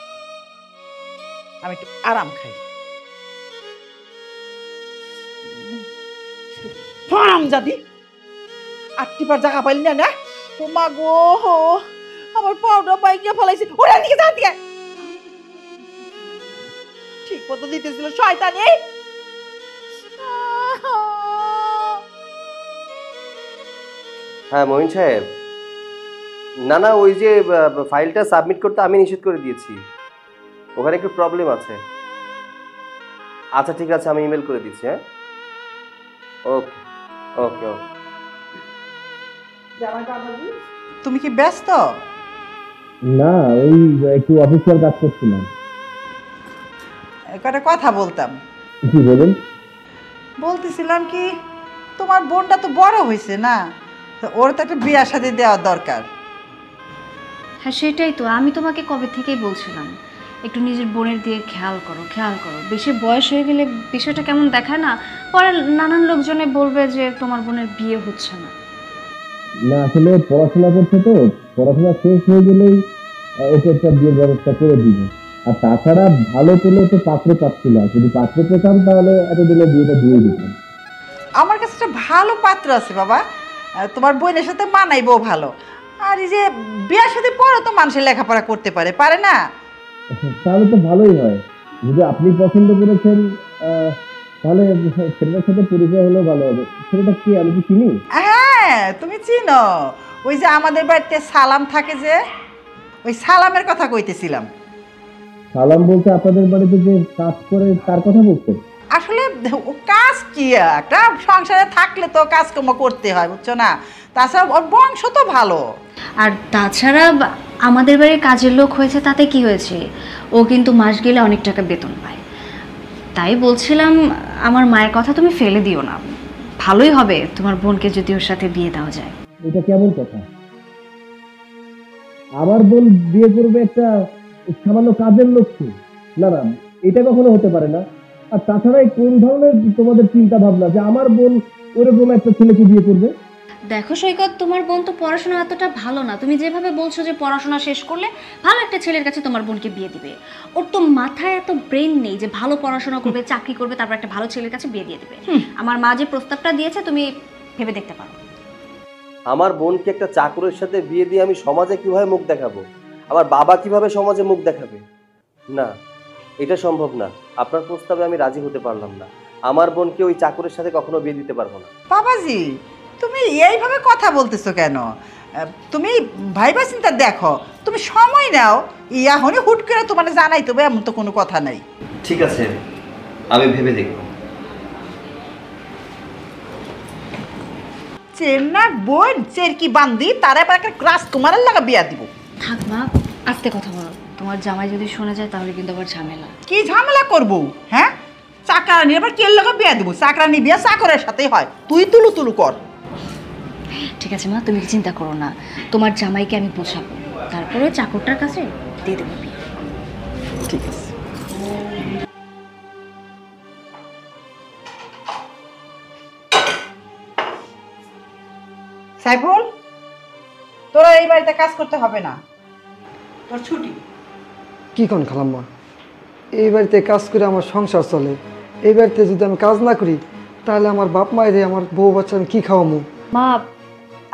আমি একটু আরাম খাই। আরাম জাদি আর টিপার জায়গা পাইলি না? না ও মা গো, আমার পাউডার বাইকে ফলাইছে। ওরা দিকে যা, দিকে ঠিক মতো দিতেছিল শয়তানি। হ্যাঁ মহিন সাহেব, না ওই যে ফাইলটা সাবমিট করতে আমি নিষেধ করে দিয়েছি, ওখানে একটু প্রবলেম আছে। আচ্ছা ঠিক আছে, আমি ইমেল করে দিচ্ছি। হ্যাঁ, ওকে ওকে ওকে। তুমি কি ব্যস্ত? না, ওই একটু অফিসিয়াল কাজ করছিলাম। একটা কথা বলতাম। কি বলুন? বলতেছিলাম কি, তোমার বোনটা তো বড় হয়েছে না, ওর তো একটা বিয়া শাদী দেওয়া দরকার। হ্যাঁ সেটাই তো, আমি তোমাকে কবে থেকেই বলছিলাম একটু নিজের বোনের দিয়ে খেয়াল করো। বেশি বয়স হয়ে গেলে বিষয়টা কেমন দেখায় না, পরে নানান লোকজনে বলবে যে তোমার বোনের বিয়ে হচ্ছে না। না আসলে পড়াশোনা করছে তো, পড়াশোনা শেষ হয়ে গেলেই ওকে একটা বিয়ের ব্যবস্থা করে দিবে। আর তাছাড়া ভালো কোনো তো পাত্র পাচ্ছিল, যদি পাত্র পেতাম তাহলে এতদিনে বিয়েটা দিয়ে দিতাম। আমার কাছে একটা ভালো পাত্র আছে বাবা, তোমার বোনের সাথে মানাইবো ভালো। আর এই যে বিয়ার সাথে পরে তো মানুষের লেখাপড়া করতে পারে না? তাহলে তো ভালোই হয়, যদি আপনি পছন্দ করেছেন তাহলে ছেলেটার সাথে পরিচয় হলেও ভালো হবে। ছেলেটা কি, আমি কি চিনি? হ্যাঁ তুমি চিনো, ওই যে আমাদের বাড়িতে সালাম থাকে, যে ওই সালামের কথা কইতেছিলাম। সালাম বলতে আপনাদের বাড়িতে যে কাজ করে তার কথা বলছেন? আসলে ও কাজ কি, একটা সংসারে থাকলে তো কাজকর্ম করতে হয়, বুঝছো না? তাছাড়া ওর বংশ তো ভালো। আর তাছাড়া আমাদের বাড়ির কাজের লোক হয়েছে, তাতে কি হয়েছে, ও কিন্তু মাস গেলে অনেক টাকা বেতন পায়। তাই বলছিলাম আমার মায়ের কথা তুমি ফেলে দিও না, ভালোই হবে তোমার বোনকে যদি ওর সাথে বিয়ে দেওয়া যায়। এটা কেমন কথা? আমার বোন বিয়ে করবে একটা সামান্য কাজের লোককে? না না, এটা কখনো হতে পারে না। আর তাছাড়া কোন ধরনের তোমাদের চিন্তা ভাবনা যে আমার বোন ওরকম একটা ছেলেকে বিয়ে করবে? দেখো সৈকত, তোমার বোন তো পড়াশোনা এতটা ভালো না, তুমি যেভাবে বলছো যে পড়াশোনা শেষ করলে ভালো একটা ছেলের কাছে তোমার বোনকে বিয়ে দিবে, ওর তো মাথায় এত ব্রেন নেই যে ভালো পড়াশোনা করবে, চাকরি করবে, তারপর একটা ভালো ছেলের কাছে বিয়ে দিয়ে দিবে। আমার মা যে প্রস্তাবটা দিয়েছে তুমি ভেবে দেখতে পারো। আমার বোনকে একটা চাকরের সাথে বিয়ে দিয়ে আমি সমাজে কিভাবে মুখ দেখাবো? আমার বাবা কিভাবে সমাজে মুখ দেখাবে? না, এটা সম্ভব না। আপনার প্রস্তাবে আমি রাজি হতে পারলাম না। আমার বোনকে ওই চাকরের সাথে কখনো বিয়ে দিতে পারবো না। বাবাজি, তুমি এইভাবে কথা বলতেছো কেন? তুমি ভাইবা চিন্তা দেখো, তুমি সময় নাও, ইয়াহনি হুট করে তোমার জানাই তবে এমন তো কোনো কথা নাই। ঠিক আছে, আমি ভেবে দেখব। চেন্নার বোন চেরকি বান্দি তারা এবার একটা রাজকুমারের লাগা বিয়া দিব। থাক মা, আস্তে কথা বলো। তোমার জামাই যদি শুনে যায় তাহলে কিন্তু আবার ঝামেলা। কি ঝামেলা করবো? হ্যাঁ, চাকরানি এবার কে লাগা বিয়া দিব? চাকরানি বিয়া চাকরের সাথেই হয়, তুই তুলু তুলু কর। ঠিক আছে মা, তুমি চিন্তা করো না, তোমার জামাইকে আমি বোঝাবো, তারপরে চাকরটার কাছে দিয়ে দেবো বিয়ে। ঠিক আছে। সাইফুল, তোরা এই বাড়িতে কাজ করতে হবে না, তোর ছুটি। কি কোন খালাম্মা, এই বাড়িতে কাজ করে আমার সংসার চলে, এই বাড়িতে যদি আমি কাজ না করি তাহলে আমার বাপ মায়েরে আমার বউ বাচ্চা আমি কী খাওয়ামু? মা,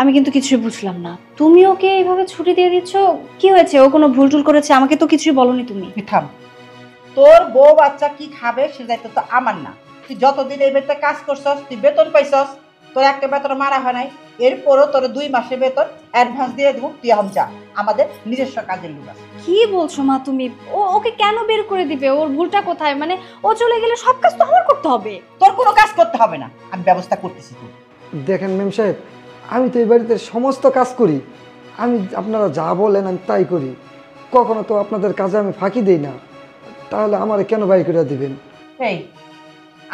আমি কিন্তু কিছুই বুঝলাম না, তুমি ওকে এইভাবে ছুটি দিয়ে দিচ্ছ, কি হয়েছে? ও কোনো ভুল টুল করেছে? আমাকে তো কিছুই বলনি তুমি। থাম, তোর বউ বাচ্চা কি খাবে সে দায়িত্ব তো আমার না। তুই যতদিন এই বাড়িতে কাজ করছস, তুই বেতন পাইছস, তোর একটা বেতন মারা হয় নাই, এরপরও তোর 2 মাসের বেতন অ্যাডভান্স দিয়ে দিব। তুই এখন যা, আমাদের নিজস্ব কাজের লোক আছে। কি বলছো মা তুমি? ওকে কেন বের করে দিবে? ওর ভুলটা কোথায়? মানে ও চলে গেলে সব কাজ তো আমার করতে হবে। তোর কোনো কাজ করতে হবে না, আমি ব্যবস্থা করতেছি। তুই দেখেন মেম সাহেব, আমি তো এই বাড়িতে সমস্ত কাজ করি, আমি আপনারা যা বলেন আমি তাই করি, কখনো তো আপনাদের কাজে আমি ফাঁকি দিই না, তাহলে আমার কেন বাই করে দিবেন? এই,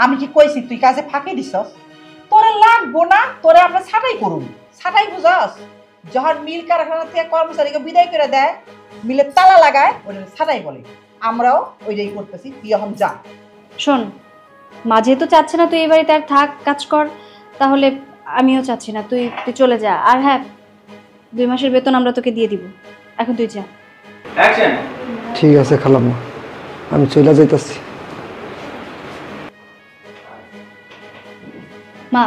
আমি কি কইছি তুই কাজে ফাঁকি দিছস? তোরে লাগবো না, তোরে আমরা ছাটাই করুন। ছাটাই বুঝাস? যখন মিল কারখানা থেকে কর্মচারীকে বিদায় করে দেয়, মিলে তালা লাগায়, ওটা ছাটাই বলে। আমরাও ওইটাই করতেছি। তুই এখন যা। শোন, মা যেহেতু চাচ্ছে না তুই এই বাড়িতে আর থাক, কাজ কর, তাহলে আমিও চাচ্ছি না, তুই চলে যা। আর হ্যাঁ, 2 মাসের বেতন আমরা তোকে দিয়ে দিব, এখন তুই যা। ঠিক আছে খালাম্মা, আমি চলে যাইতাছি। মা,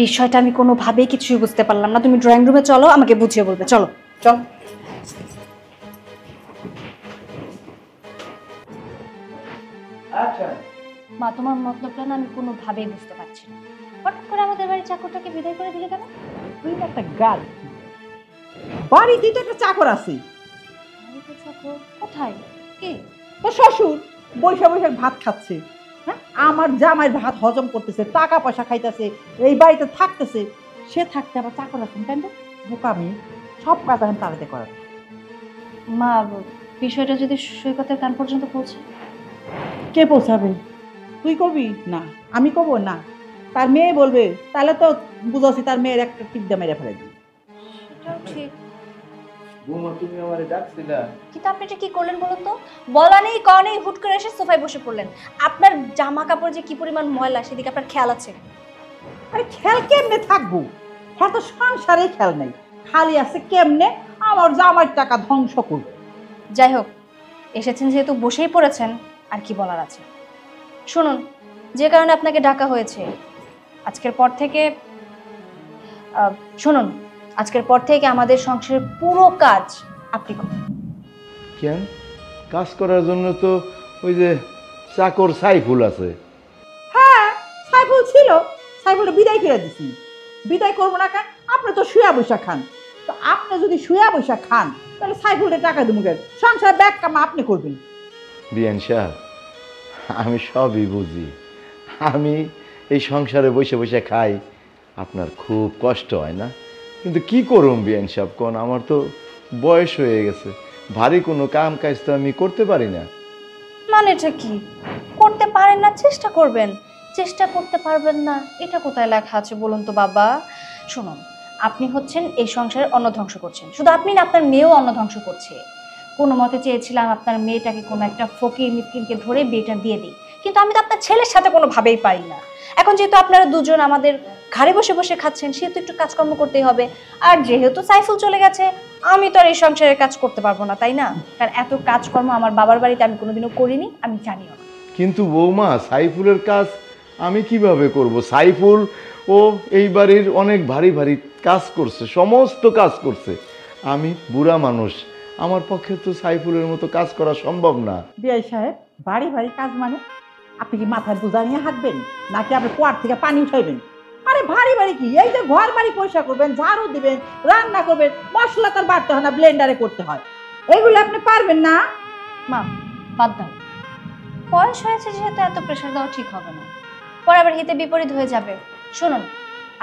বিষয়টা আমি কোনোভাবেই কিছুই বুঝতে পারলাম না, তুমি ড্রয়িং রুমে চলো, আমাকে বুঝিয়ে বলবে। চলো চল। মা, তোমার মতলবটা না আমি কোনোভাবেই বুঝতে পারছি না। হঠাৎ করে আমাদের বাড়ির চাকরটাকে বিদায় করে দিলে কেন? তুই না একটা গাল। বাড়িতে তো একটা চাকর আছে। বাড়িতে চাকর? কোথায়? কে? তোর শ্বশুর বৈশাখ বৈশাখ ভাত খাচ্ছে। হ্যাঁ, আমার জামাই ভাত হজম করতেছে, টাকা পয়সা খাইতেছে, এই বাড়িতে থাকতেছে, সে থাকতে আবার চাকর রাখুন কেন? বোকামি, সব কাজ এখন তাড়াতে করার। মা, বিষয়টা যদি সৈকতের কান পর্যন্ত পৌঁছে? কে পৌঁছাবে? তুই করবি না, আমি করবো না, তার মেয়ে বলবে, তাহলে তো বুঝাছি তার মেয়ের একটা টিপদা মেরে ফেলে দিই। সেটাও ঠিক, বৌমা তুমি আমারে ডাকছিলা? কিন্তু আপনি এটা কি করলেন বলুন তো? বলা নেই ক নেই, হুট করে এসে সোফায় বসে পড়লেন। আপনার জামা কাপড় যে কি পরিমাণ ময়লা সেদিকে আপনার খেয়াল আছে? আরে খেয়াল কেমনে থাকবো? হয়তো সংসারে খেয়াল নেই, খালি আছে কেমনে আমার জামার টাকা ধ্বংস করবো। যাই হোক, এসেছেন যেহেতু বসেই পড়েছেন, আর কি বলার আছে। শুনুন, যে কারণে আপনাকে ডাকা হয়েছে, আজকের পর থেকে শুনুন, আজকের পর থেকে আমাদের সংসারের পুরো কাজ আপনি করুন। কেন? কাজ করার জন্য তো ওই যে চাকর সাইফুল আছে। হ্যাঁ, সাইফুল ছিল, সাইফুলটা বিদায় করে দিছি। বিদায় করবো না কেন? আপনি তো শুয়া বৈশা খান, তো আপনি যদি শুয়া বৈশা খান তাহলে সাইফুলটা টাকা দেবো কেন? সংসার ব্যাগ কামা আপনি করবেন। বিয়ান সাহেব, আমি সবই বুঝি, আমি এই সংসারে বসে বসে খাই, আপনার খুব কষ্ট হয় না? কিন্তু কি করুম বিয়ান সাহেব কোন, আমার তো বয়স হয়ে গেছে, ভারী কোনো কাম কাজ তো আমি করতে পারি না। মানেটা কি? করতে পারেন না, চেষ্টা করবেন। চেষ্টা করতে পারবেন না এটা কোথায় লেখা আছে বলুন তো বাবা? শুনুন, আপনি হচ্ছেন এই সংসারের অন্ন ধ্বংস করছেন। শুধু আপনি না, আপনার মেয়েও অন্ন ধ্বংস করছে। কোনো মতে চেয়েছিলাম আপনার মেয়েটাকে কোনো একটা ফকির মিসকিনকে ধরে বিয়েটা দিয়ে দিই, কিন্তু আমি তো আপনার ছেলের সাথে কোনোভাবেই পারি না। এখন যেহেতু আপনারা দুজন আমাদের ঘরে বসে বসে খাচ্ছেন, সেহেতু একটু কাজকর্ম করতেই হবে। আর যেহেতু সাইফুল চলে গেছে, আমি তো আর এই সংসারের কাজ করতে পারবো না, তাই না? কারণ এত কাজকর্ম আমার বাবার বাড়িতে আমি কোনোদিনও করিনি, আমি জানিও না। কিন্তু বৌমা, সাইফুলের কাজ আমি কিভাবে করব? সাইফুল ও এই বাড়ির অনেক ভারী ভারী কাজ করছে, সমস্ত কাজ করছে। আমি বুড়া মানুষ, আমার পক্ষে তো সাইফুলের মতো কাজ করা সম্ভব না। বিআই সাহেব, বাড়ি বাড়ি কাজ মানে আপনি কি মাথায় বোঝা নিয়ে হাঁটবেন, নাকি আপনি কুয়ার থেকে পানি উঠাইবেন? আরে ভারী বাড়ি কি, এই যে ঘর বাড়ি পরিষ্কার করবেন, ঝাড়ু দিবেন, রান্না করবেন, মশলা তার বাড়তে হয় না, ব্লেন্ডারে করতে হয়, এগুলো আপনি পারবেন না? মা, বাদ দাও, বয়স হয়েছে যেহেতু এত প্রেশার দেওয়া ঠিক হবে না, পরে আবার হিতে বিপরীত হয়ে যাবে। শুনুন,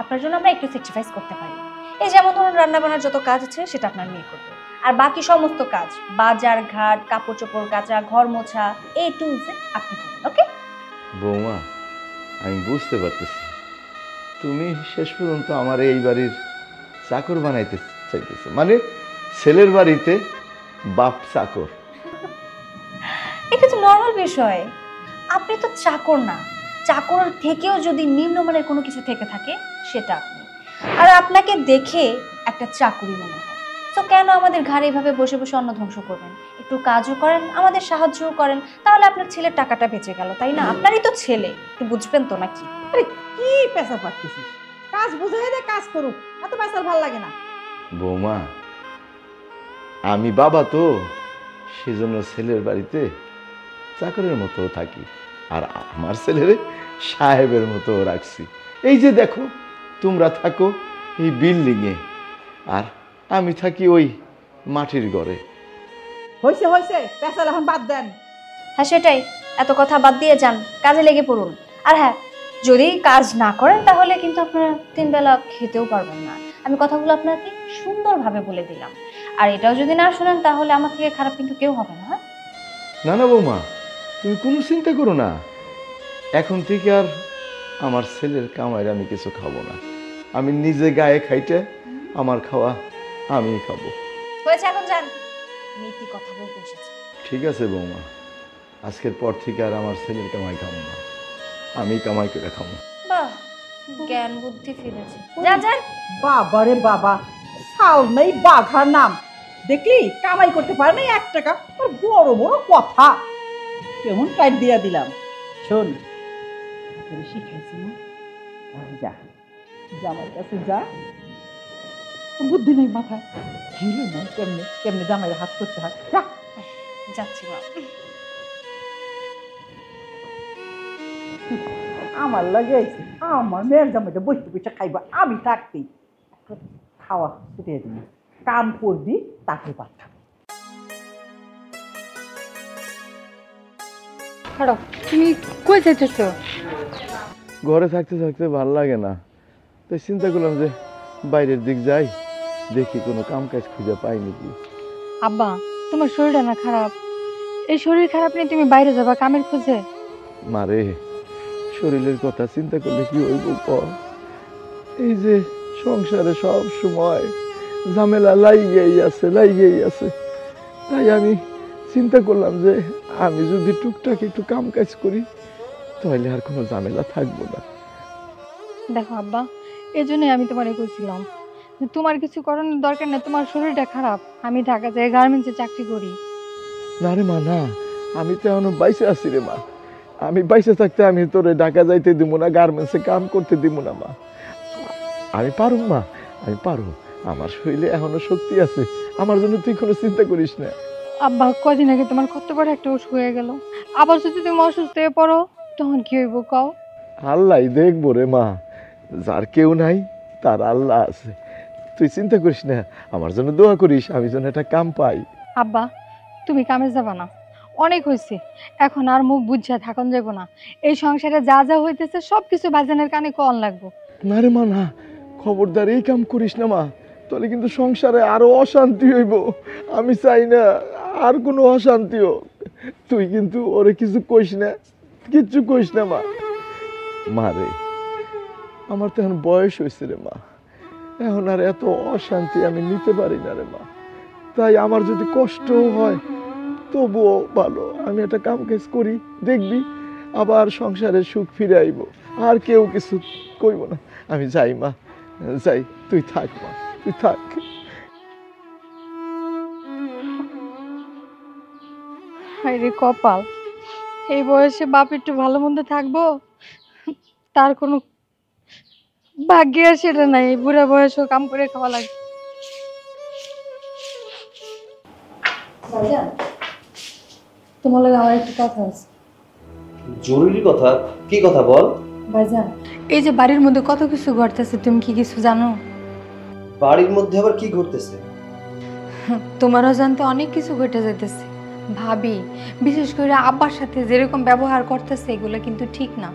আপনার জন্য আমরা একটু স্যাক্রিফাইস করতে পারি। এই যেমন ধরুন রান্না বান্নার যত কাজ আছে সেটা আপনার মেয়ে করবে, আর বাকি সমস্ত কাজ বাজার ঘাট, কাপড় চোপড় কাচা, ঘর মোছা, A to Z আপনি করবেন। ওকে? বৌমা, আমি বুঝতে পারতেছি তুমি শেষ পর্যন্ত আমার এই বাড়ির চাকর বানাইতে চাইতেছো, মানে ছেলের বাড়িতে বাপ চাকর। এটা তো নর্মাল বিষয়। আপনি তো চাকর না, চাকর থেকেও যদি নিম্নমানের কোনো কিছু থেকে থাকে সেটা আপনি। আর আপনাকে দেখে একটা চাকরি মনে হয়, তো কেন আমাদের ঘাড়ে এভাবে বসে বসে অন্ন ধ্বংস করবেন? একটু কাজও করেন, আমাদের সাহায্যও করেন, তাহলে আপনার ছেলের টাকাটা বেঁচে গেল, তাই না? আপনারই তো ছেলে, একটু বুঝবেন তো নাকি? আরে কি পেশা পাচ্ছিস? কাজ বুঝাই দে, কাজ করুক, এত পেশার ভাল লাগে না। বৌমা, আমি বাবা তো, সেজন্য ছেলের বাড়িতে চাকরের মতো থাকি, আর আমার ছেলের সাহেবের মতো রাখছি। এই যে দেখো, তোমরা থাকো এই বিল্ডিংয়ে, আর আমি থাকি ওই মাটির ঘরে। হয়েছে হয়েছে, পেশাল এখন বাদ দেন। হ্যাঁ সেটাই, এত কথা বাদ দিয়ে যান, কাজে লেগে পড়ুন। আর হ্যাঁ, যদি কাজ না করেন তাহলে কিন্তু আপনারা 3 বেলা খেতেও পারবেন না। আমি কথাগুলো আপনাকে সুন্দরভাবে বলে দিলাম, আর এটাও যদি না শোনেন তাহলে আমার থেকে খারাপ কিন্তু কেউ হবে না। হ্যাঁ? না না বৌমা, তুমি কোনো চিন্তা করো না, এখন থেকে আর আমার ছেলের কামাইরে আমি কিছু খাবো না। আমি নিজে গায়ে খাইতে আমার খাওয়া আমি খাবো। হয়েছে, এখন যান, নীতি কথা বলতে এসেছে। ঠিক আছে বৌমা, আজকের পর থেকে আর আমার ছেলের কামাই খাবো না, আমি কামাই করে খাবো। বাহ, জ্ঞান বুদ্ধি ফিরেছে। যান যান। বাবা রে বাবা, চাউল নেই বাঘার নাম, দেখলি কামাই করতে পারে না 1 টাকা, আর বড় বড় কথা কেমন টাইট দিয়া দিলাম। শোন, তোরে শিখাইছি না, যা জামাই কাছে যা, বুদ্ধি নেই মাথায়, ঝিলে না কেমনে কেমনে জামাইয়ের হাত করতে হয়, যা। যাচ্ছি মা। আমার লাগে আইছে, আমার মেয়ের জামাইটা বসে বসে খাইবা, আমি থাকতি খাওয়া ছুটিয়ে দিবি, কাম করবি, তাকে পাঠাবি। তুমি কই যাইতেছো? ঘরে থাকতে থাকতে ভাল লাগে না, তাই চিন্তা করলাম যে বাইরের দিক যাই, দেখি কোনো কাম কাজ খুঁজে পাই নাকি। আব্বা, তোমার শরীরটা না খারাপ, এই শরীর খারাপ নিয়ে তুমি বাইরে যাবা কামের খোঁজে? মারে, শরীরের কথা চিন্তা করলে কি হইব ক? এই যে সংসারে সব সময় ঝামেলা লাইগেই আছে, তাই আমি চিন্তা করলাম যে আমি যদি টুকটাক একটু কাম কাজ করি তাহলে আর কোনো ঝামেলা থাকবো না। দেখো আব্বা, এই জন্যই আমি তোমারে কইছিলাম যে তোমার কিছু করানোর দরকার নেই, তোমার শরীরটা খারাপ, আমি ঢাকা যাই গার্মেন্টসে চাকরি করি। না রে মা, না, আমি তো এখনো বাইসে আছি রে মা, আমি বাইসে থাকতে আমি তোরে ঢাকা যাইতে দিব না, গার্মেন্টসে কাম করতে দিব না মা। আমি পারুম মা, আমি পারুম, আমার শরীরে এখনো শক্তি আছে, আমার জন্য তুই কোনো চিন্তা করিস না। আব্বা, কদিন আগে তোমার কত বড় একটা অসুখ হয়ে গেল, আবার যদি তুমি অসুস্থ হয়ে পড়ো তখন কি হইব কও? আল্লাহ দেখবো রে মা, যার কেউ নাই তার আল্লাহ আছে, তুই চিন্তা করিস না, আমার জন্য দোয়া করিস, আমি যেন একটা কাম পাই। আব্বা, তুমি কামে যাবা না, অনেক হয়েছে, এখন আর মুখ বুঝা থাকুন যাব না, এই সংসারে যা যা হইতেছে সবকিছু বাজানের কানে কন লাগবো। না রে মা, না, খবরদার এই কাম করিস না মা, তাহলে কিন্তু সংসারে আরো অশান্তি হইব, আমি চাই না আর কোনো অশান্তি হোক। তুই কিন্তু ওরে কিছু কইস না, কিচ্ছু কইস না মা। মা রে, আমার তো এখন বয়স হয়েছে রে মা, এখন আর এত অশান্তি আমি নিতে পারি না রে মা, তাই আমার যদি কষ্টও হয় তবুও ভালো, আমি একটা কাম কাজ করি, দেখবি আবার সংসারে সুখ ফিরে আইব, আর কেউ কিছু কইব না। আমি যাই মা, যাই, তুই থাক মা, তুই থাক। হায়রে কপাল, এই বয়সে বাপ একটু ভালো মন্দ থাকবো, তার কোনো ভাগ্যে আর সেটা নাই, এই বুড়া বয়সেও কাম করে খাওয়া লাগে। তোমার লাগে আমার একটা কথা আছে। জরুরি কথা? কি কথা বল। ভাইজান, এই যে বাড়ির মধ্যে কত কিছু ঘটতেছে, তুমি কি কিছু জানো? বাড়ির মধ্যে আবার কি ঘটতেছে? তোমারও জানতে অনেক কিছু ঘটে যাইতেছে, ভাবি বিশেষ করে আব্বার সাথে যেরকম ব্যবহার করতেছে এগুলো কিন্তু ঠিক না।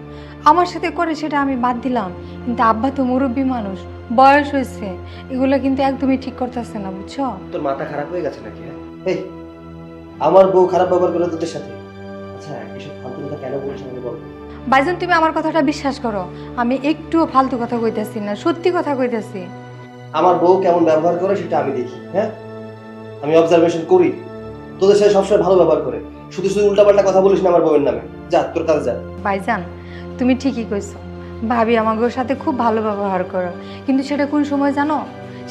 আমার সাথে করে সেটা আমি বাদ দিলাম, কিন্তু আব্বা তো মুরব্বী মানুষ, বয়স হয়েছে, এগুলো কিন্তু একদমই ঠিক করতেছে না, বুঝছো? তোর মাথা খারাপ হয়ে গেছে নাকি? এই আমার বউ খারাপ ব্যবহার করে তোদের সাথে? আচ্ছা এসব ফালতু কথা কেন বলছিস আমাকে বল। ভাইজান তুমি আমার কথাটা বিশ্বাস করো, আমি একটুও ফালতু কথা কইতেছি না, সত্যি কথা কইতেছি। আমার বউ কেমন ব্যবহার করে সেটা আমি দেখি, হ্যাঁ আমি অবজারভেশন করি। তোদের সাথে সবসময় ভালো ব্যবহার করে, শুধু শুধু উল্টাপাল্টা কথা বলিস না আমার বউয়ের নামে। যা তোর কাছে যা। ভাইজান তুমি ঠিকই কইছো, ভাবি আমাদের সাথে খুব ভালো ব্যবহার করো, কিন্তু সেটা কোন সময় জানো?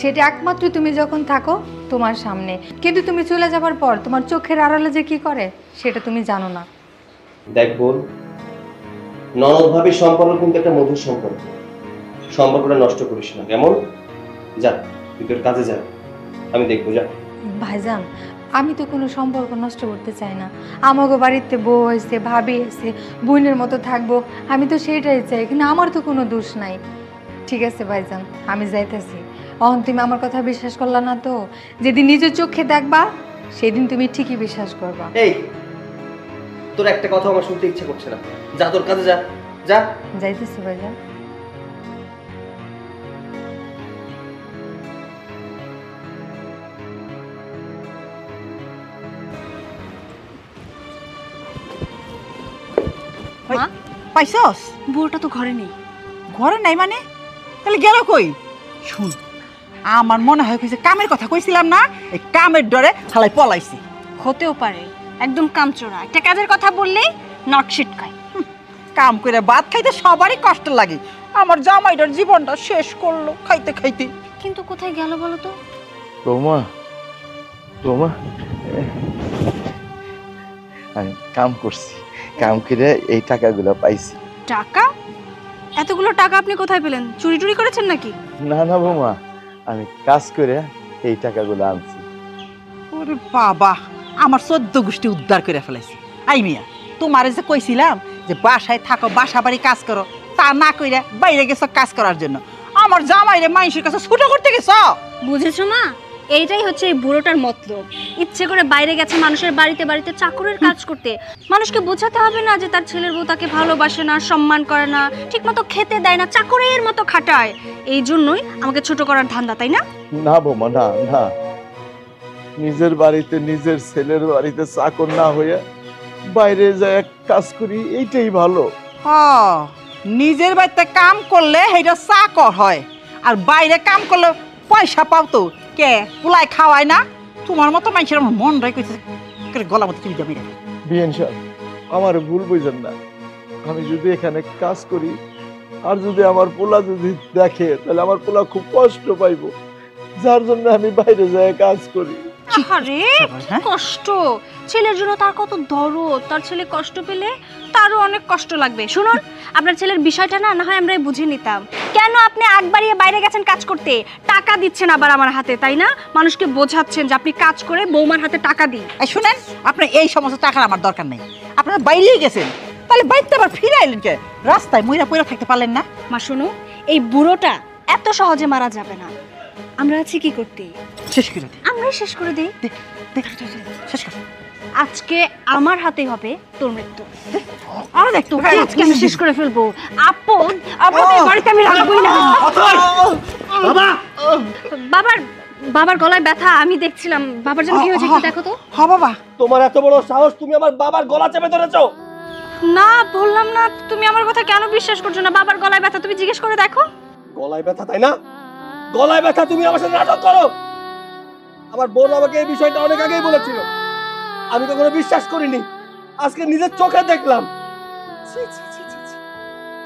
সেটা একমাত্র তুমি যখন থাকো তোমার সামনে, কিন্তু তুমি চলে যাবার পর তোমার চোখের আড়ালে যে কি করে সেটা তুমি জানো না। দেখ বোন, ননদ ভাবির সম্পর্ক কিন্তু একটা মধুর সম্পর্ক, সম্পর্কটা নষ্ট করিস না কেমন? যা তুই তোর কাজে যা, আমি দেখবো। যা। ভাইজান আমি তো কোনো সম্পর্ক নষ্ট করতে চাই না, আমাগো বাড়িতে বউ হয়েছে, ভাবি হয়েছে, বোনের মতো থাকবো, আমি তো সেইটাই চাই, কিন্তু আমার তো কোনো দোষ নাই। ঠিক আছে ভাইজান আমি যাইতেছি। অহন তুমি আমার কথা বিশ্বাস করলা না তো, যেদিন নিজের চোখে দেখবা সেদিন তুমি ঠিকই বিশ্বাস করবা। এই তোর একটা কথা আমার শুনতে ইচ্ছা করছে না, যা তোর কাজে যা। যা। যাইতেছি ভাইজান। মা পাইছস? বুড়োটা তো ঘরে নেই। ঘরে নাই মানে? তাহলে গেল কই? শুন, আমার মনে হয় কইছে কামের কথা কইছিলাম না, এই কামের ডরে হালাই পলাইছি। হতেও পারে, একদম কামচোরা, একটা কাজের কথা বললেই নট ছিটকায়। কাম করে ভাত খাইতে সবারই কষ্ট লাগে, আমার জামাইটার জীবনটা শেষ করলো খাইতে খাইতে। কিন্তু কোথায় গেল বলো তো? বৌমা, বৌমা, আমি কাম করছি, কাম করে এই টাকাগুলো পাইছি। টাকা? এতগুলো টাকা আপনি কোথায় পেলেন? চুরি টুরি করেছেন নাকি? না না বৌমা, আমি কাজ করে এই টাকাগুলো আনছি। ওরে বাবা, আমার 14 গোষ্ঠী উদ্ধার করে ফেলাইছি। আই মিয়া, তোমার যে কইছিলাম যে বাসায় থাকো, বাসা বাড়ি কাজ করো, তা না কইরা বাইরে গেছো কাজ করার জন্য। আমার জামাইরে মানুষের কাছে ছোট করতে গেছো। বুঝেছো মা? এইটাই হচ্ছে এই বুড়োটার মতলব। ইচ্ছে করে বাইরে গেছে মানুষের বাড়িতে বাড়িতে চাকরের কাজ করতে। মানুষকে বোঝাতে হবে না যে তার ছেলের বউ তাকে ভালোবাসে না, সম্মান করে না, ঠিকমতো খেতে দেয় না, চাকরের মতো খাটায়। এই জন্যই আমাকে ছোট করার ধান্দা, তাই না? না বৌমা, না না, নিজের বাড়িতে নিজের ছেলের বাড়িতে চাকর না হয়ে বাইরে যায় কাজ করি, এইটাই ভালো। নিজের বাড়িতে কাম করলে সেইটা চাকর হয়, আর বাইরে কাম করলে পয়সা পাও। তো কে পুলাই খাওয়ায় না? তোমার মতো মানুষের আমার মন রাই কইছে গলা মতো তুমি যাবি। বিয়েন সাহেব, আমার ভুল বুঝেন না, আমি যদি এখানে কাজ করি আর যদি আমার পোলা যদি দেখে তাহলে আমার পোলা খুব কষ্ট পাইব, যার জন্য আমি বাইরে যায় কাজ করি। আরে কষ্ট, ছেলের জন্য তার কত দরদ, তার ছেলে কষ্ট পেলে তারও অনেক কষ্ট লাগবে। শুনুন, আপনার ছেলের বিষয়টা না হয় আমরাই বুঝে নিতাম, কেন আপনি আগ বাড়িয়ে বাইরে গেছেন কাজ করতে, টাকা দিচ্ছেন আবার আমার হাতে, তাই না? মানুষকে বোঝাচ্ছেন যে আপনি কাজ করে বৌমার হাতে টাকা দিন। শুনেন, আপনার এই সমস্ত টাকার আমার দরকার নেই, আপনারা বাইরেই গেছেন, তাহলে বাড়িতে আবার ফিরে আইলেন কে? রাস্তায় মইরা পইরা থাকতে পারলেন না? মা শোনো, এই বুড়োটা এত সহজে মারা যাবে না, আমরা আছি কি করতে? শেষ করে দে, আমরাই শেষ করে দিই। শেষ কর। আজকে আমার হাতেই হবে তোর মৃত্যু। আরে দেখ তো, আজকে আমি শেষ করে ফেলবো। আপন আপনাদের বাড়িতে আমি রাখবই না। বাবা, বাবার গলায় ব্যথা, আমি দেখছিলাম। বাবার জন্য কি হয়েছে একটু দেখো তো। হ্যাঁ বাবা, তোমার এত বড় সাহস, তুমি আমার বাবার গলা চেপে ধরেছো? না বললাম না, তুমি আমার কথা কেন বিশ্বাস করছো না? বাবার গলায় ব্যথা, তুমি জিজ্ঞেস করে দেখো। গলায় ব্যথা, তাই না? গলায় ব্যথা, তুমি আমার সাথে নাটক করো। আমার বোন আমাকে এই বিষয়টা অনেক আগেই বলেছিল, আমি কখনো বিশ্বাস করিনি, আজকে নিজের চোখে দেখলাম।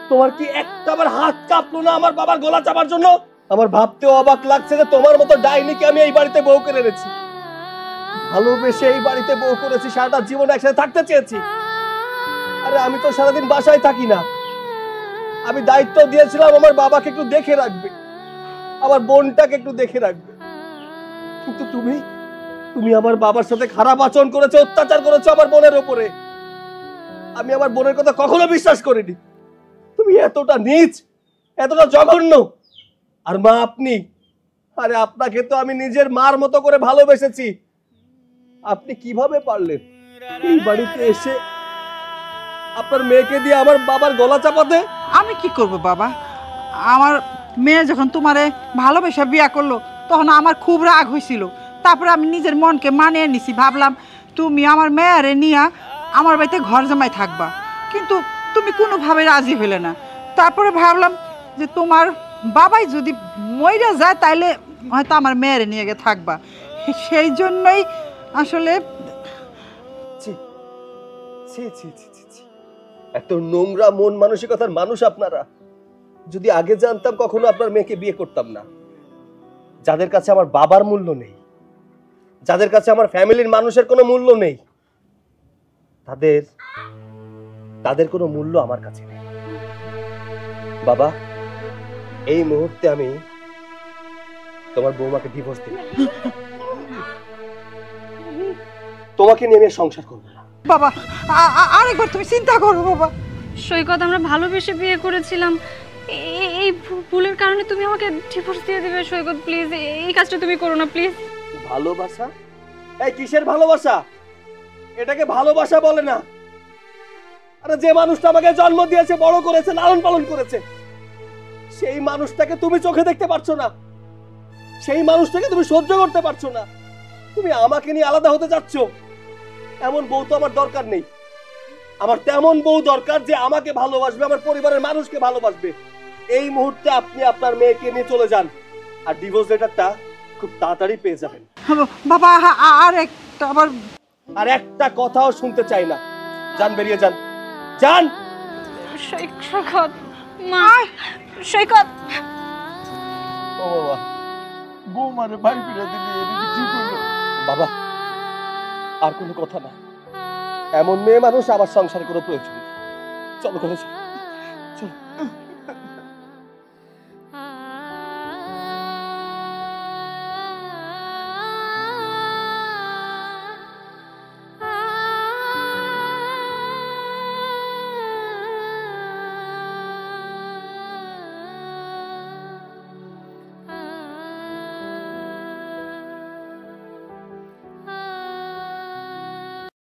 তোমার কি একটাবার হাত কাঁপলো না আমার বাবার গলা চাপার জন্য? আমার ভাবতেও অবাক লাগছে যে তোমার মতো ডাইনিকে আমি এই বাড়িতে বউ করে এনেছি, ভালোবেসে এই বাড়িতে বউ করেছি, সারাটা জীবন একসাথে থাকতে চেয়েছি। আরে আমি তো সারাদিন বাসায় থাকি না, আমি দায়িত্ব দিয়েছিলাম আমার বাবাকে একটু দেখে রাখবে, আমার বোনটাকে একটু দেখে রাখবে, কিন্তু তুমি তুমি আমার বাবার সাথে খারাপ আচরণ করেছো, অত্যাচার করেছো আমার বোনের উপরে। আমি আমার বোনের কথা কখনো বিশ্বাস করিনি। তুমি এতটা নীচ, এতটা জঘন্য। আর মা আপনি, আরে আপনাকে তো আমি নিজের মার মতো করে ভালোবেসেছি, আপনি কিভাবে পারলেন এই বাড়িতে এসে আপনার মেয়েকে দিয়ে আমার বাবার গলা চাপাতে? আমি কি করব বাবা, আমার মেয়ে যখন তোমারে ভালোবেসে বিয়া করলো তখন আমার খুব রাগ হয়েছিল। তারপরে আমি নিজের মনকে মানিয়ে নিছি, ভাবলাম তুমি আমার মেয়ারে নিয়া আমার বাড়িতে ঘর জামাই থাকবা, কিন্তু তুমি কোনোভাবে রাজি হইলে না। তারপরে ভাবলাম যে তোমার বাবাই যদি মইরা যায় তাইলে হয়তো আমার মেয়ারে নিয়ে গিয়ে থাকবা, সেই জন্যই আসলে। ছি ছি ছি ছি ছি ছি। এত নোংরা মন মানসিকতার মানুষ আপনারা। যদি আগে জানতাম কখনো আপনার মেয়েকে বিয়ে করতাম না। যাদের কাছে আমার বাবার মূল্য নেই, যাদের কাছে আমার ফ্যামিলির মানুষের কোনো মূল্য নেই, তাদের তাদের কোনো মূল্য আমার কাছে নেই। বাবা, এই মুহূর্তে আমি তোমার বৌমাকে ডিভোর্স দিই। তোমাকে নিয়ে আমি আর সংসার করবো না। বাবা আরেকবার তুমি চিন্তা করো বাবা। সৈকত, আমরা ভালোবেসে বিয়ে করেছিলাম, এই ভুলের কারণে তুমি আমাকে ডিভোর্স দিয়ে দেবে? সৈকত প্লিজ, এই কাজটা তুমি করো না প্লিজ। ভালোবাসা? এই কিসের ভালোবাসা? এটাকে ভালোবাসা বলে না। আরে যে মানুষটা আমাকে জন্ম দিয়েছে, বড় করেছে, লালন পালন করেছে, সেই মানুষটাকে তুমি চোখে দেখতে পারছো না, সেই মানুষটাকে তুমি সহ্য করতে পারছো না, তুমি আমাকে নিয়ে আলাদা হতে চাচ্ছ। এমন বউ তো আমার দরকার নেই। আমার তেমন বউ দরকার যে আমাকে ভালোবাসবে, আমার পরিবারের মানুষকে ভালোবাসবে। এই মুহূর্তে আপনি আপনার মেয়েকে নিয়ে চলে যান, আর ডিভোর্স লেটারটা খুব তাড়াতাড়ি পেয়ে যাবেন। বাবা আর একটা আবার আর একটা কথাও শুনতে চাই না। যান, বেরিয়ে যান, যান। সৈকত, মা, সৈকত। ও বাবা, বৌমারে ভাই ফিরে দিলি, এটা কি ঠিক হলো? বাবা, আর কোনো কথা না। এমন মেয়ে মানুষ আবার সংসার করে প্রয়োজন। চলো করে